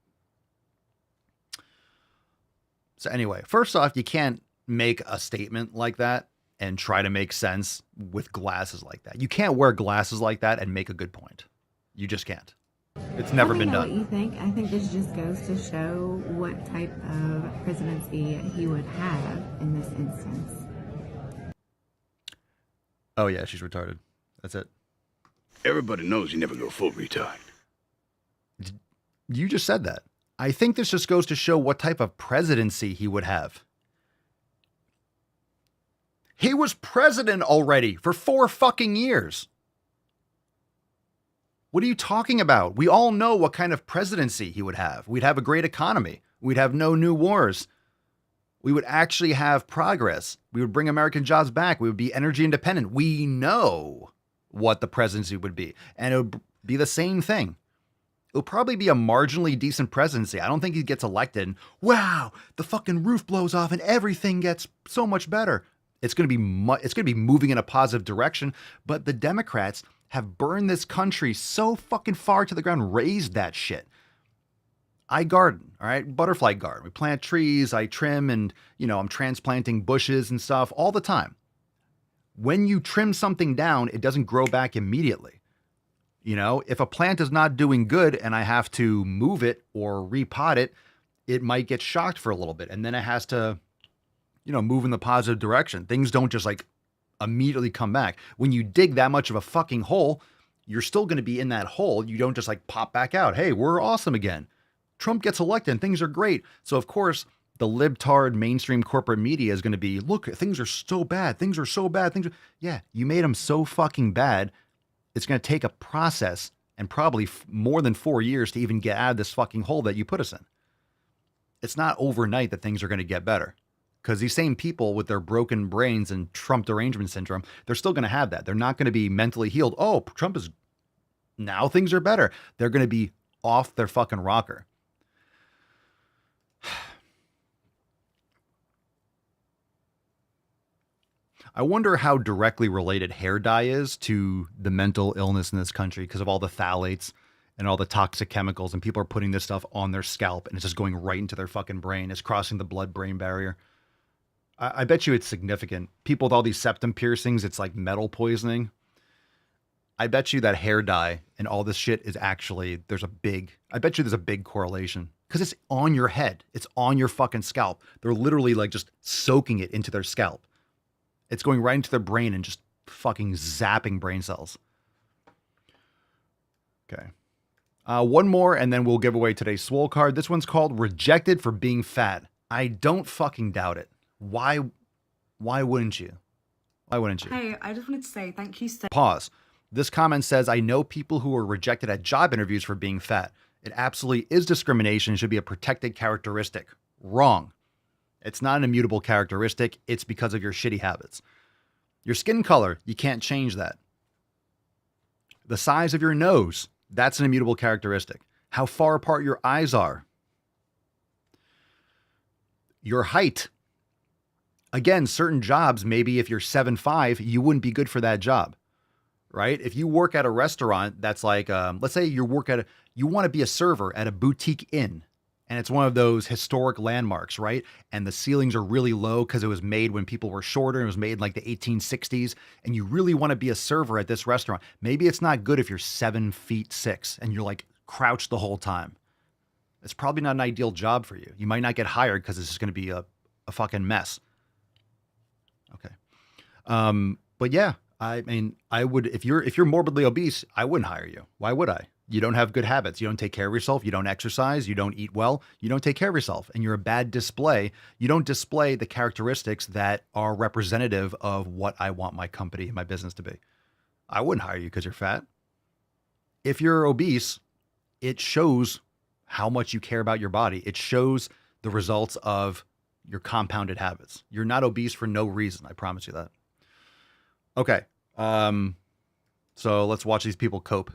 So anyway, first off, you can't make a statement like that and try to make sense with glasses like that. You can't wear glasses like that and make a good point. You just can't. It's never been done. What you think? I think this just goes to show what type of presidency he would have in this instance. Oh yeah, she's retarded. That's it. Everybody knows you never go full retard. You just said that. I think this just goes to show what type of presidency he would have. He was president already for 4 fucking years. What are you talking about? We all know what kind of presidency he would have. We'd have a great economy. We'd have no new wars. We would actually have progress. We would bring American jobs back. We would be energy independent. We know what the presidency would be. And it would be the same thing. It'll probably be a marginally decent presidency. I don't think he gets elected. And, wow, the fucking roof blows off and everything gets so much better. It's going to be moving in a positive direction. But the Democrats have burned this country so fucking far to the ground, raised that shit. I garden, all right? Butterfly garden. We plant trees, I trim, and, I'm transplanting bushes and stuff all the time. When you trim something down, it doesn't grow back immediately. If a plant is not doing good and I have to move it or repot it, it might get shocked for a little bit. And then it has to, move in the positive direction. Things don't just immediately come back. When you dig that much of a fucking hole, you're still going to be in that hole. You don't just pop back out. Hey, we're awesome again. Trump gets elected and things are great. So of course, the libtard mainstream corporate media is going to be, look, things are so bad. Things are so bad. Yeah, you made them so fucking bad. It's going to take a process and probably more than 4 years to even get out of this fucking hole that you put us in. It's not overnight that things are going to get better, because these same people with their broken brains and Trump derangement syndrome, they're still going to have that. They're not going to be mentally healed. Oh, Trump is, now things are better. They're going to be off their fucking rocker. I wonder how directly related hair dye is to the mental illness in this country because of all the phthalates and all the toxic chemicals, and people are putting this stuff on their scalp and it's just going right into their fucking brain. It's crossing the blood-brain barrier. I bet you it's significant. People with all these septum piercings, it's like metal poisoning. I bet you that hair dye and all this shit is actually, I bet you there's a big correlation because it's on your head. It's on your fucking scalp. They're literally like just soaking it into their scalp. It's going right into their brain and just fucking zapping brain cells. Okay. One more and then we'll give away today's Swole card. This one's called Rejected for Being Fat. I don't fucking doubt it. Why wouldn't you? Why wouldn't you? Hey, I just wanted to say thank you so Pause. This comment says, I know people who are rejected at job interviews for being fat. It absolutely is discrimination and should be a protected characteristic. Wrong. It's not an immutable characteristic. It's because of your shitty habits. Your skin color, you can't change that. The size of your nose, that's an immutable characteristic. How far apart your eyes are. Your height. Again, certain jobs, maybe if you're 7'5", you wouldn't be good for that job. Right? If you work at a restaurant that's like, let's say you want to be a server at a boutique inn, and it's one of those historic landmarks, right? And the ceilings are really low because it was made when people were shorter. It was made in like the 1860s, and you really want to be a server at this restaurant. Maybe it's not good if you're 7'6" and you're like crouched the whole time. It's probably not an ideal job for you. You might not get hired because it's just going to be a fucking mess. Okay. But yeah. I mean, I would, if you're morbidly obese, I wouldn't hire you. Why would I? You don't have good habits. You don't take care of yourself. You don't exercise. You don't eat well. You don't take care of yourself. And you're a bad display. You don't display the characteristics that are representative of what I want my company and my business to be. I wouldn't hire you because you're fat. If you're obese, it shows how much you care about your body. It shows the results of your compounded habits. You're not obese for no reason. I promise you that. Okay, so let's watch these people cope.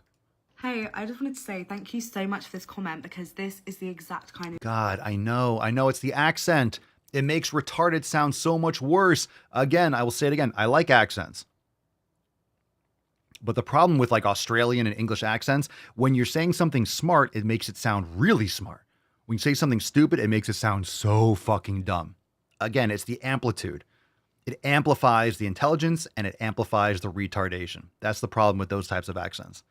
Hey, I just wanted to say thank you so much for this comment because this is the exact kind of... God, I know, it's the accent. It makes retarded sound so much worse. Again, I will say it again, I like accents. But the problem with like Australian and English accents, when you're saying something smart, it makes it sound really smart. When you say something stupid, it makes it sound so fucking dumb. Again, it's the amplitude. It amplifies the intelligence and it amplifies the retardation. That's the problem with those types of accents.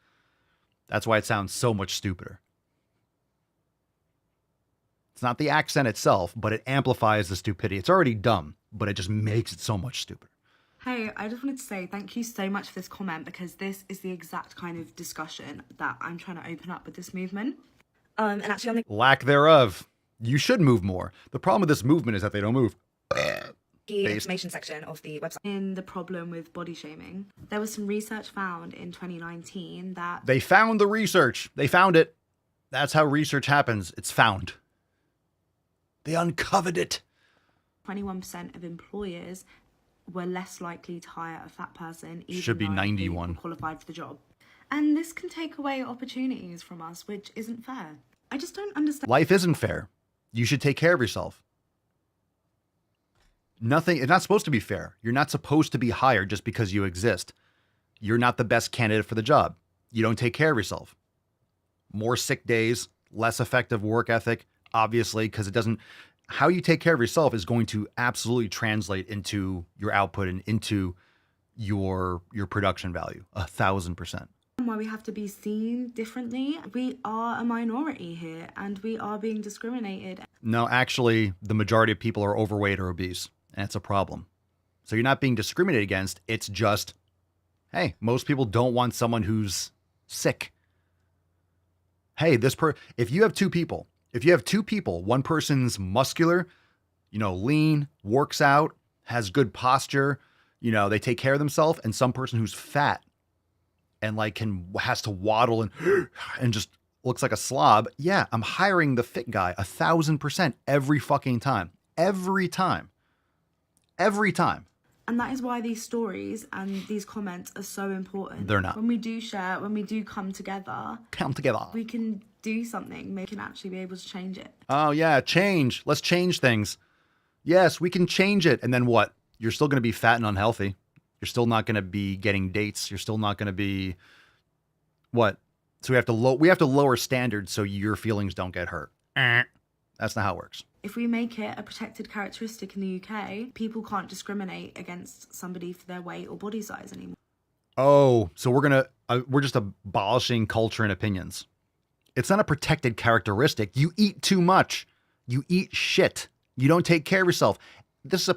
That's why it sounds so much stupider. It's not the accent itself, but it amplifies the stupidity. It's already dumb, but it just makes it so much stupider. Hey, I just wanted to say thank you so much for this comment because this is the exact kind of discussion that I'm trying to open up with this movement. And actually on the lack thereof. You should move more. The problem with this movement is that they don't move. Information section of the website. In the problem with body shaming, there was some research found in 2019 that... They found the research. They found it. That's how research happens. It's found. They uncovered it. 21% of employers were less likely to hire a fat person, even should be though 91 they were qualified for the job. And this can take away opportunities from us, which isn't fair. I just don't understand. Life isn't fair. You should take care of yourself. It's not supposed to be fair. You're not supposed to be hired just because you exist. You're not the best candidate for the job. You don't take care of yourself. More sick days, less effective work ethic, obviously, because how you take care of yourself is going to absolutely translate into your output and into your production value, 1,000%. Why we have to be seen differently. We are a minority here and we are being discriminated. No, actually, the majority of people are overweight or obese. And it's a problem. So you're not being discriminated against. It's just, hey, most people don't want someone who's sick. Hey, if you have two people, one person's muscular, lean, works out, has good posture, they take care of themselves, and some person who's fat and has to waddle and just looks like a slob. Yeah, I'm hiring the fit guy 1,000% every fucking time. Every time. Every time. And that is why these stories and these comments are so important. They're not. When we do share, when we do come together, we can do something. We can actually be able to change it. Oh, yeah, change. Let's change things. Yes, we can change it. And then what? You're still going to be fat and unhealthy. You're still not going to be getting dates. You're still not going to be what? So we have to lower standards so your feelings don't get hurt. That's not how it works. If we make it a protected characteristic in the UK, people can't discriminate against somebody for their weight or body size anymore. Oh, so we're just abolishing culture and opinions. It's not a protected characteristic. You eat too much. You eat shit. You don't take care of yourself. This is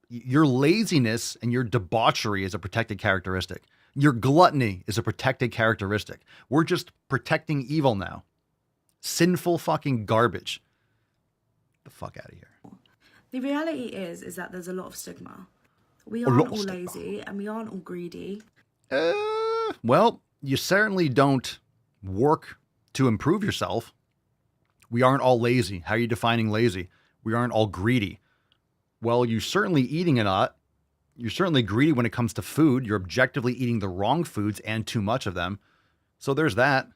your laziness and your debauchery is a protected characteristic. Your gluttony is a protected characteristic. We're just protecting evil now. Sinful fucking garbage. The fuck out of here. The reality is that there's a lot of stigma. We aren't all lazy and we aren't all greedy. Well, you certainly don't work to improve yourself. We aren't all lazy. How are you defining lazy? We aren't all greedy. Well, you're certainly eating a lot. You're certainly greedy when it comes to food. You're objectively eating the wrong foods and too much of them. So there's that.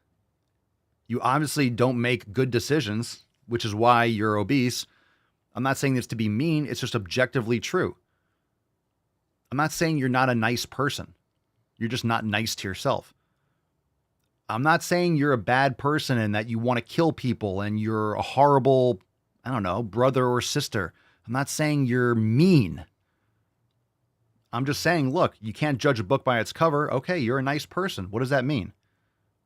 You obviously don't make good decisions, which is why you're obese. I'm not saying this to be mean. It's just objectively true. I'm not saying you're not a nice person. You're just not nice to yourself. I'm not saying you're a bad person and that you want to kill people and you're a horrible, I don't know, brother or sister. I'm not saying you're mean. I'm just saying, look, you can't judge a book by its cover. Okay, you're a nice person. What does that mean?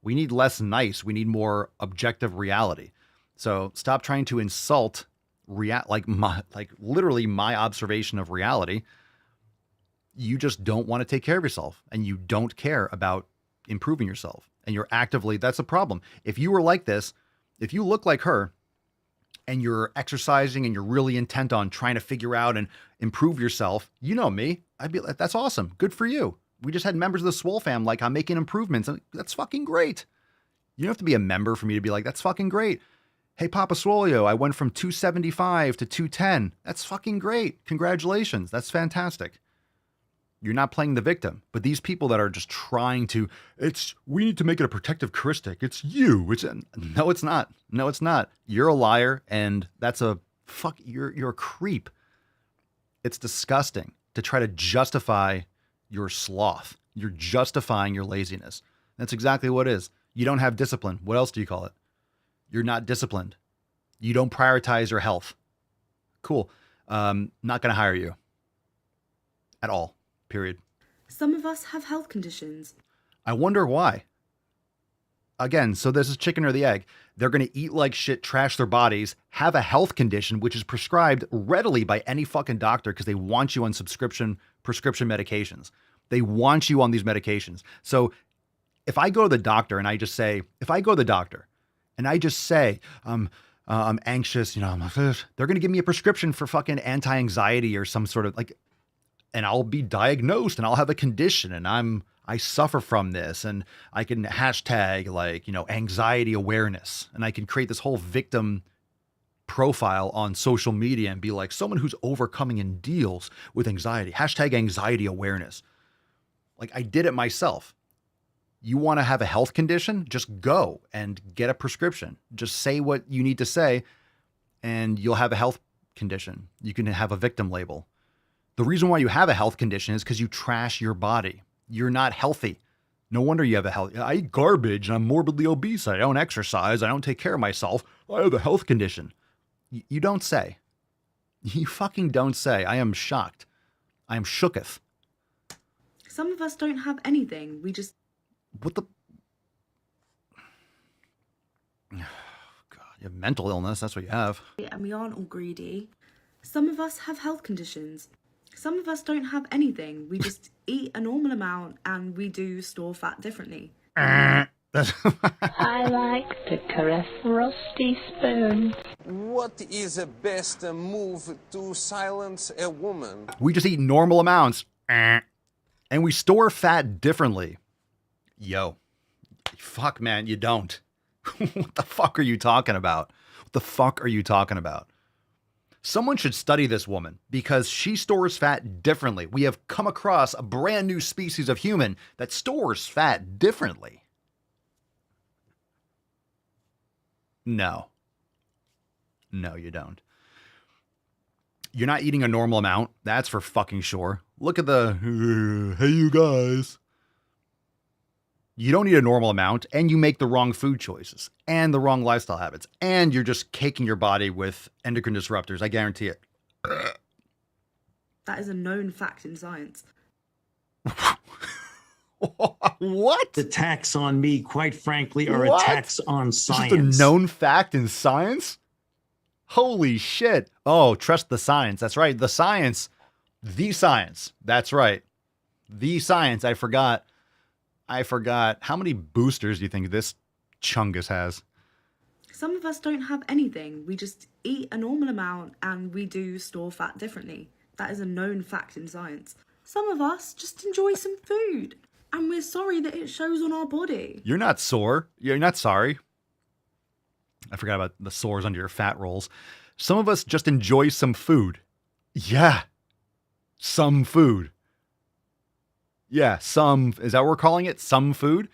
We need less nice. We need more objective reality. So stop trying to insult literally my observation of reality. You just don't want to take care of yourself and you don't care about improving yourself. And you're actively, that's a problem. If you were like this, if you look like her and you're exercising and you're really intent on trying to figure out and improve yourself, you know me, I'd be like, that's awesome. Good for you. We just had members of the Swole fam like, I'm making improvements. That's fucking great. You don't have to be a member for me to be like, that's fucking great. Hey, Papa Swolio, I went from 275 to 210. That's fucking great. Congratulations. That's fantastic. You're not playing the victim. But these people that are just trying to, we need to make it a protective characteristic. It's you. No, it's not. No, it's not. You're a liar and you're a creep. It's disgusting to try to justify your sloth. You're justifying your laziness. That's exactly what it is. You don't have discipline. What else do you call it? You're not disciplined. You don't prioritize your health. Cool. Not going to hire you. At all. Period. Some of us have health conditions. I wonder why. Again, so this is chicken or the egg. They're going to eat like shit, trash their bodies, have a health condition, which is prescribed readily by any fucking doctor because they want you on prescription medications. They want you on these medications. So if I go to the doctor and I just say, I'm anxious, they're going to give me a prescription for fucking anti-anxiety or some sort of and I'll be diagnosed and I'll have a condition and I suffer from this and I can hashtag anxiety awareness and I can create this whole victim profile on social media and be like someone who's overcoming and deals with anxiety, hashtag anxiety awareness. I did it myself. You want to have a health condition? Just go and get a prescription. Just say what you need to say and you'll have a health condition. You can have a victim label. The reason why you have a health condition is because you trash your body. You're not healthy. No wonder you have a health. I eat garbage and I'm morbidly obese. I don't exercise. I don't take care of myself. I have a health condition. You don't say. You fucking don't say. I am shocked. I am shooketh. Some of us don't have anything. We just... What the... God, you have mental illness. That's what you have. And we aren't all greedy. Some of us have health conditions. Some of us don't have anything. We just eat a normal amount and we do store fat differently. I like to caress rusty spoons. What is the best move to silence a woman? We just eat normal amounts and we store fat differently. Yo, fuck, man, you don't. What the fuck are you talking about? What the fuck are you talking about? Someone should study this woman because she stores fat differently. We have come across a brand new species of human that stores fat differently. No. No, you don't. You're not eating a normal amount. That's for fucking sure. Look at the, hey, you guys. You don't eat a normal amount, and you make the wrong food choices and the wrong lifestyle habits, and you're just caking your body with endocrine disruptors. I guarantee it. That is a known fact in science. What? Attacks on me, quite frankly, are What? attacks on science. Just a known fact in science? Holy shit. Oh, trust the science. That's right. The science. The science. That's right. The science. I forgot. How many boosters do you think this chungus has? Some of us don't have anything. We just eat a normal amount and we do store fat differently. That is a known fact in science. Some of us just enjoy some food and we're sorry that it shows on our body. You're not sore. You're not sorry. I forgot about the sores under your fat rolls. Some of us just enjoy some food. Yeah. Some food. Yeah, some, is that what we're calling it? Some food?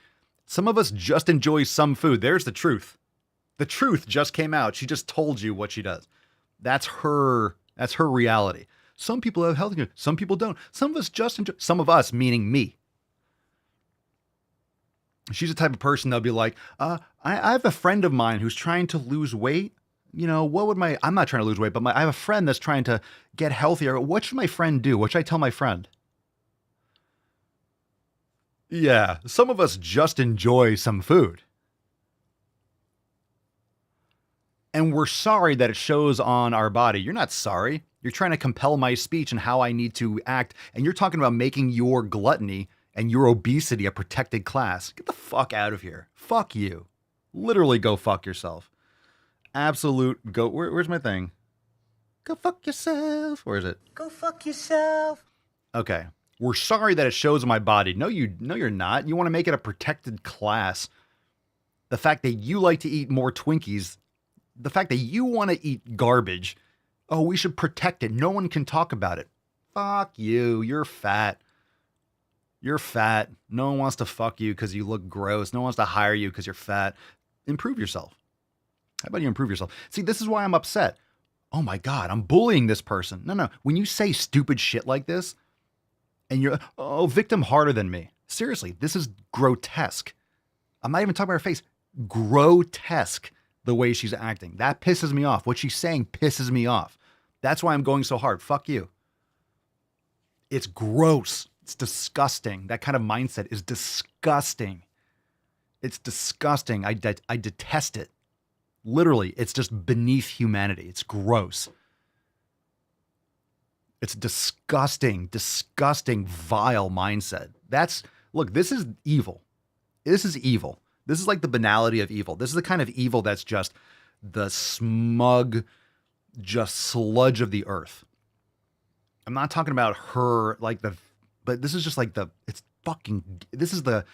Some of us just enjoy some food. There's the truth. The truth just came out. She just told you what she does. That's her reality. Some people have health care. Some people don't. Some of us just enjoy, some of us, meaning me. She's the type of person that'll be like, I have a friend of mine who's trying to lose weight. You know, I'm not trying to lose weight, but I have a friend that's trying to get healthier. What should my friend do? What should I tell my friend? Yeah, some of us just enjoy some food. And we're sorry that it shows on our body. You're not sorry. You're trying to compel my speech and how I need to act. And you're talking about making your gluttony and your obesity a protected class. Get the fuck out of here. Fuck you. Literally go fuck yourself. Absolute go. Where's my thing? Go fuck yourself. Where is it? Go fuck yourself. Okay. We're sorry that it shows on my body. No, you're not. You want to make it a protected class. The fact that you like to eat more Twinkies, the fact that you want to eat garbage, oh, we should protect it. No one can talk about it. Fuck you. You're fat. You're fat. No one wants to fuck you because you look gross. No one wants to hire you because you're fat. Improve yourself. How about you improve yourself? See, this is why I'm upset. Oh my God, I'm bullying this person. No. When you say stupid shit like this, and you're, oh, victim harder than me. Seriously, this is grotesque. I'm not even talking about her face. Grotesque, the way she's acting. That pisses me off. What she's saying pisses me off. That's why I'm going so hard. Fuck you. It's gross. It's disgusting. That kind of mindset is disgusting. It's disgusting. I detest it. Literally, it's just beneath humanity. It's gross. It's disgusting, vile mindset. Look, this is evil. This is evil. This is like the banality of evil. This is the kind of evil that's just the smug, just sludge of the earth. I'm not talking about her but this is just like this is the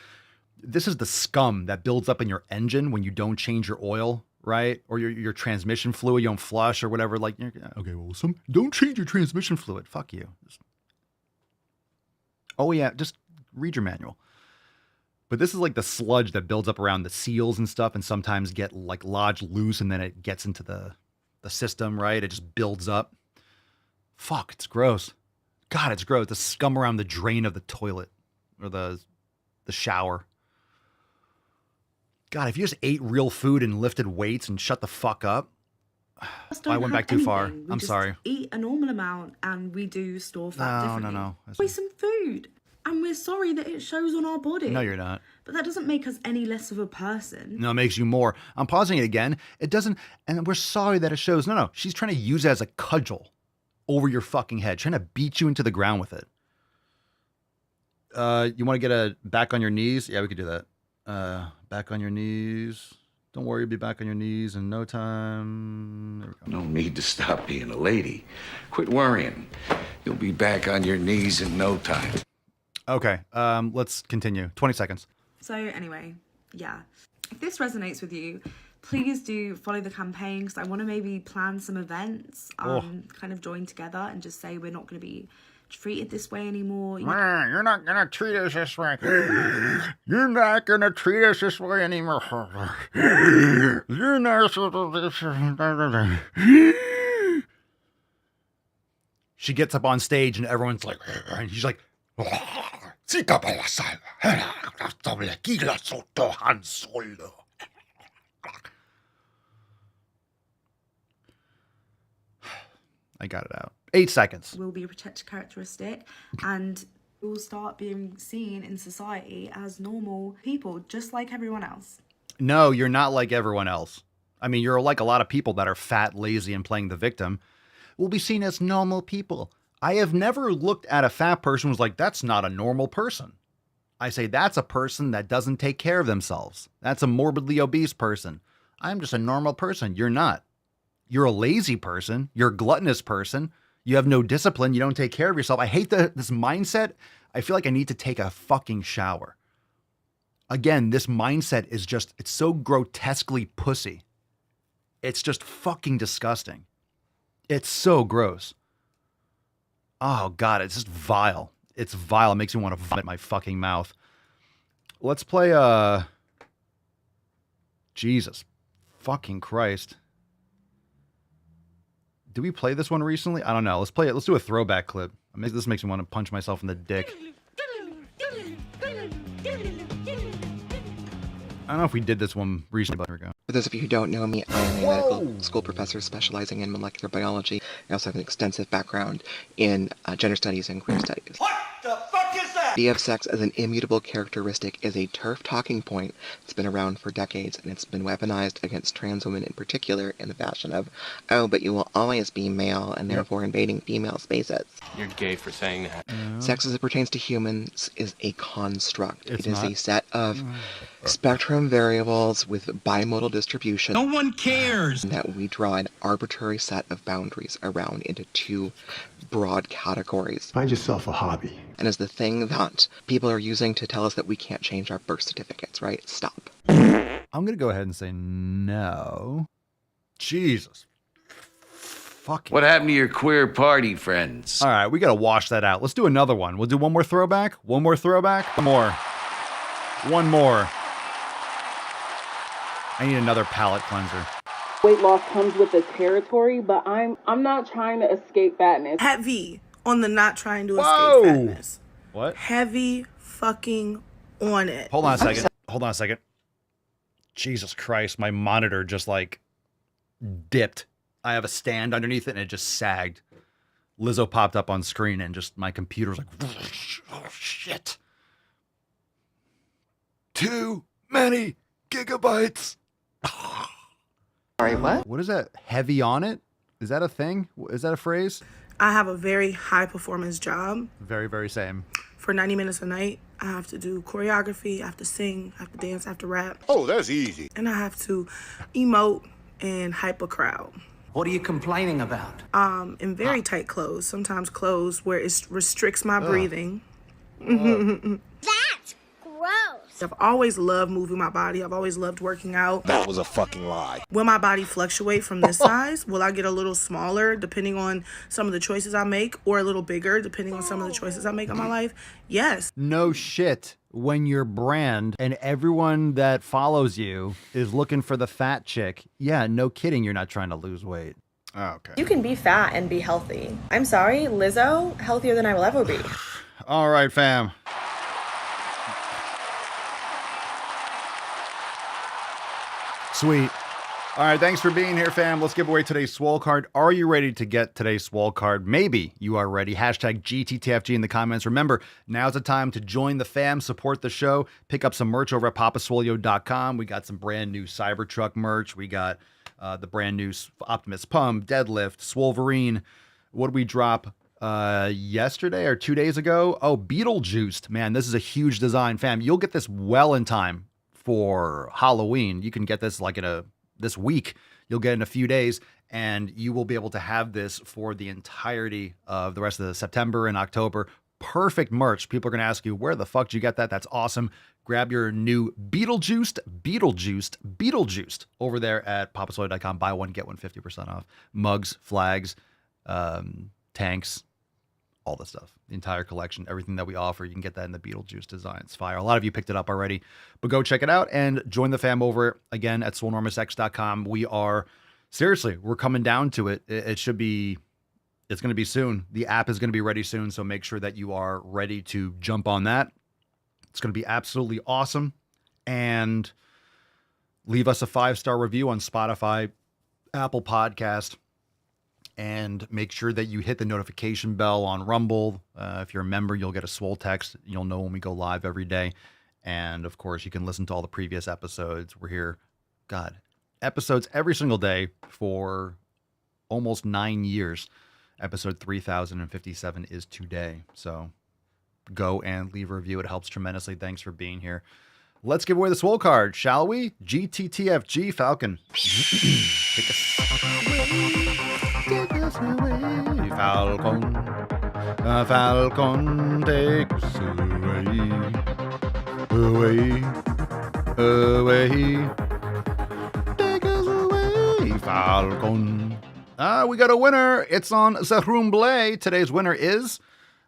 scum that builds up in your engine when you don't change your oil. Right? Or your transmission fluid, you don't flush or whatever. Like, okay, well, don't change your transmission fluid. Fuck you. Oh yeah, just read your manual. But this is like the sludge that builds up around the seals and stuff and sometimes get like lodged loose and then it gets into the system, right? It just builds up. Fuck, it's gross. God, it's gross. The scum around the drain of the toilet or the shower. God, if you just ate real food and lifted weights and shut the fuck up. I went back too far. I'm sorry. Eat a normal amount and we do store fat differently. No. Enjoy some food. And we're sorry that it shows on our body. No, you're not. But that doesn't make us any less of a person. No, it makes you more. I'm pausing it again. It doesn't, and we're sorry that it shows. No. She's trying to use it as a cudgel over your fucking head, trying to beat you into the ground with it. You want to get back on your knees? Yeah, we could do that. Back on your knees. Don't worry, you'll be back on your knees in no time. There we go. No need to stop being a lady. Quit worrying. You'll be back on your knees in no time. Okay, let's continue. 20 seconds. So anyway, yeah. If this resonates with you, please do follow the campaign because I want to maybe plan some events, kind of join together and just say we're not going to be treated this way anymore. You're not gonna treat us this way. You're not gonna treat us this way anymore. You're not. She gets up on stage and everyone's like, and she's like, I got it out. 8 seconds. Will be a protected characteristic, and we'll start being seen in society as normal people, just like everyone else. No, you're not like everyone else. I mean, you're like a lot of people that are fat, lazy, and playing the victim. We'll be seen as normal people. I have never looked at a fat person who's like, that's not a normal person. I say, that's a person that doesn't take care of themselves. That's a morbidly obese person. I'm just a normal person. You're not. You're a lazy person. You're a gluttonous person. You have no discipline. You don't take care of yourself. I hate this mindset. I feel like I need to take a fucking shower. Again, this mindset is just, it's so grotesquely pussy. It's just fucking disgusting. It's so gross. Oh God, it's just vile. It's vile. It makes me want to vomit my fucking mouth. Let's play, Jesus fucking Christ. Did we play this one recently? I don't know. Let's play it. Let's do a throwback clip. This makes me want to punch myself in the dick. I don't know if we did this one recently, but here we go. For those of you who don't know me, I am a medical school professor specializing in molecular biology. I also have an extensive background in gender studies and queer studies. What the fuck is that? The idea of sex as an immutable characteristic is a turf talking point that's been around for decades, and it's been weaponized against trans women in particular in the fashion of, oh, but you will always be male and therefore invading female spaces. You're gay for saying that. Sex as it pertains to humans is a construct. It's it is not. a set of spectrum variables with bimodal distribution. No one cares! That we draw an arbitrary set of boundaries around into two broad categories. Find yourself a hobby. And is the thing that people are using to tell us that we can't change our birth certificates, right? Stop. I'm going to go ahead and say no. Jesus. Fucking. What happened to your queer party friends? All right, we got to wash that out. Let's do another one. We'll do one more throwback. One more throwback. One more. One more. I need another palate cleanser. Weight loss comes with the territory, but I'm not trying to escape fatness. Heavy on the not trying to Whoa! escape fatness. What? Heavy fucking on it. Hold on a second. Hold on a second. Jesus Christ, my monitor just like dipped. I have a stand underneath it and it just sagged. Lizzo popped up on screen and just my computer's like, oh shit. Too many gigabytes. Sorry, what? What is that? Heavy on it? Is that a thing? Is that a phrase? I have a very high performance job. Very, very same. For 90 minutes a night, I have to do choreography, I have to sing, I have to dance, I have to rap. Oh, that's easy. And I have to emote and hype a crowd. What are you complaining about? In very tight clothes, sometimes clothes where it restricts my breathing. That's gross. I've always loved moving my body. I've always loved working out. That was a fucking lie. Will my body fluctuate from this size? Will I get a little smaller depending on some of the choices I make, or a little bigger depending on some of the choices I make in my life? Yes. No shit. When your brand and everyone that follows you is looking for the fat chick, yeah, no kidding, you're not trying to lose weight. Oh, okay. You can be fat and be healthy. I'm sorry, Lizzo, healthier than I will ever be. All right, fam. Sweet. All right, thanks for being here, fam. Let's give away today's Swole card. Are you ready to get today's Swole card? Maybe you are ready. Hashtag GTTFG in the comments. Remember, now's the time to join the fam, support the show, pick up some merch over at papaswolio.com. We got some brand new Cybertruck merch. We got the brand new Optimus Pump, Deadlift, Swolverine. What did we drop yesterday or 2 days ago? Oh, Beetlejuiced. Man, this is a huge design, fam. You'll get this well in time for Halloween. You can get this like this week. You'll get it in a few days, and you will be able to have this for the entirety of the rest of the September and October. Perfect merch. People are going to ask you, where the fuck did you get that? That's awesome. Grab your new Beetlejuiced over there at papasoy.com. Buy one, get one 50% off. Mugs, flags, tanks, all the stuff. The entire collection, everything that we offer, you can get that in the Beetlejuice design. It's fire. A lot of you picked it up already, but go check it out and join the fam over again at swolenormousx.com. We're coming down to it. It should be it's going to be soon. The app is going to be ready soon, so make sure that you are ready to jump on that. It's going to be absolutely awesome. And leave us a 5-star review on Spotify, Apple Podcast, and make sure that you hit the notification bell on Rumble. If you're a member, you'll get a Swole text. You'll know when we go live every day. And, of course, you can listen to all the previous episodes. We're here, episodes every single day for almost 9 years. Episode 3057 is today. So go and leave a review. It helps tremendously. Thanks for being here. Let's give away the Swole card, shall we? GTTFG Falcon. Take us away, Falcon. Falcon, take us away. Away. Take us away, Falcon. We got a winner. It's on Zahumble. Today's winner is,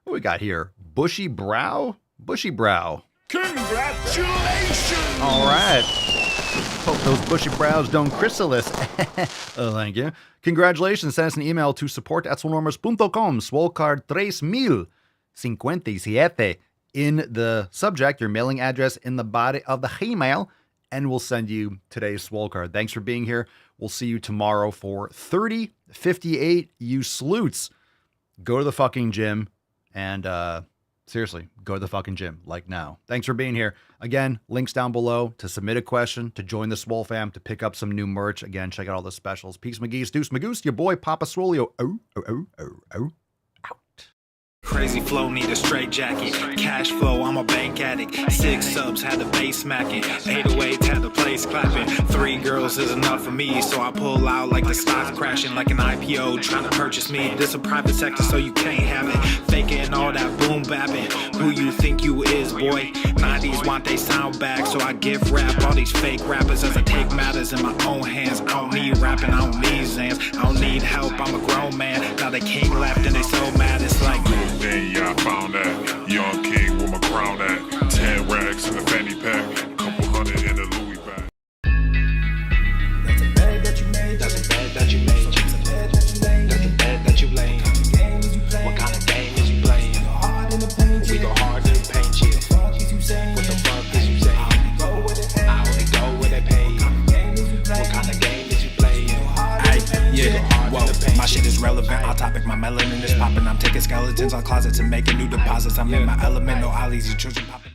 what we got here? Bushy Brow? Bushy Brow. Congratulations! All right. Hope those bushy brows don't chrysalis. Oh, thank you. Congratulations. Send us an email to support@swolenormous.com. Swole card 3057 in the subject, your mailing address in the body of the email, and we'll send you today's Swole card. Thanks for being here. We'll see you tomorrow for 3058. You sleuths. Go to the fucking gym and, seriously, go to the fucking gym, like now. Thanks for being here. Again, links down below to submit a question, to join the Swole fam, to pick up some new merch. Again, check out all the specials. Peace, McGee's, Deuce, Magoose, your boy, Papa Swolio. Crazy flow, need a straight jacket. Cash flow, I'm a bank addict. 6 subs, had the bass smacking. 808, had the place clapping. 3 girls is enough for me, so I pull out like the stock's crashing. Like an IPO, trying to purchase me. This a private sector, so you can't have it. Faking all that boom bapping. Who you think you is, boy? 90s want they sound back, so I gift rap all these fake rappers as I take matters in my own hands. I don't need rapping, I don't need Zans. I don't need help, I'm a grown man. Now the king left and they so mad, it's like... Then yeah, I found that young king with my crown at 10 racks in the fanny pack, couple hundred in the Louis bag. That's a bed that you made. That's a bed that you made. That's a bed that you made. That's a bed that you laid. What kind of game is you playing? We go hard in the paint you. What the fuck is you saying? I only go where they pay. What kind of game is you playing? My shit is relevant, on topic, my melanin is popping. I'm taking skeletons on closets and making new deposits. I'm in my element, no ollies, you children popping.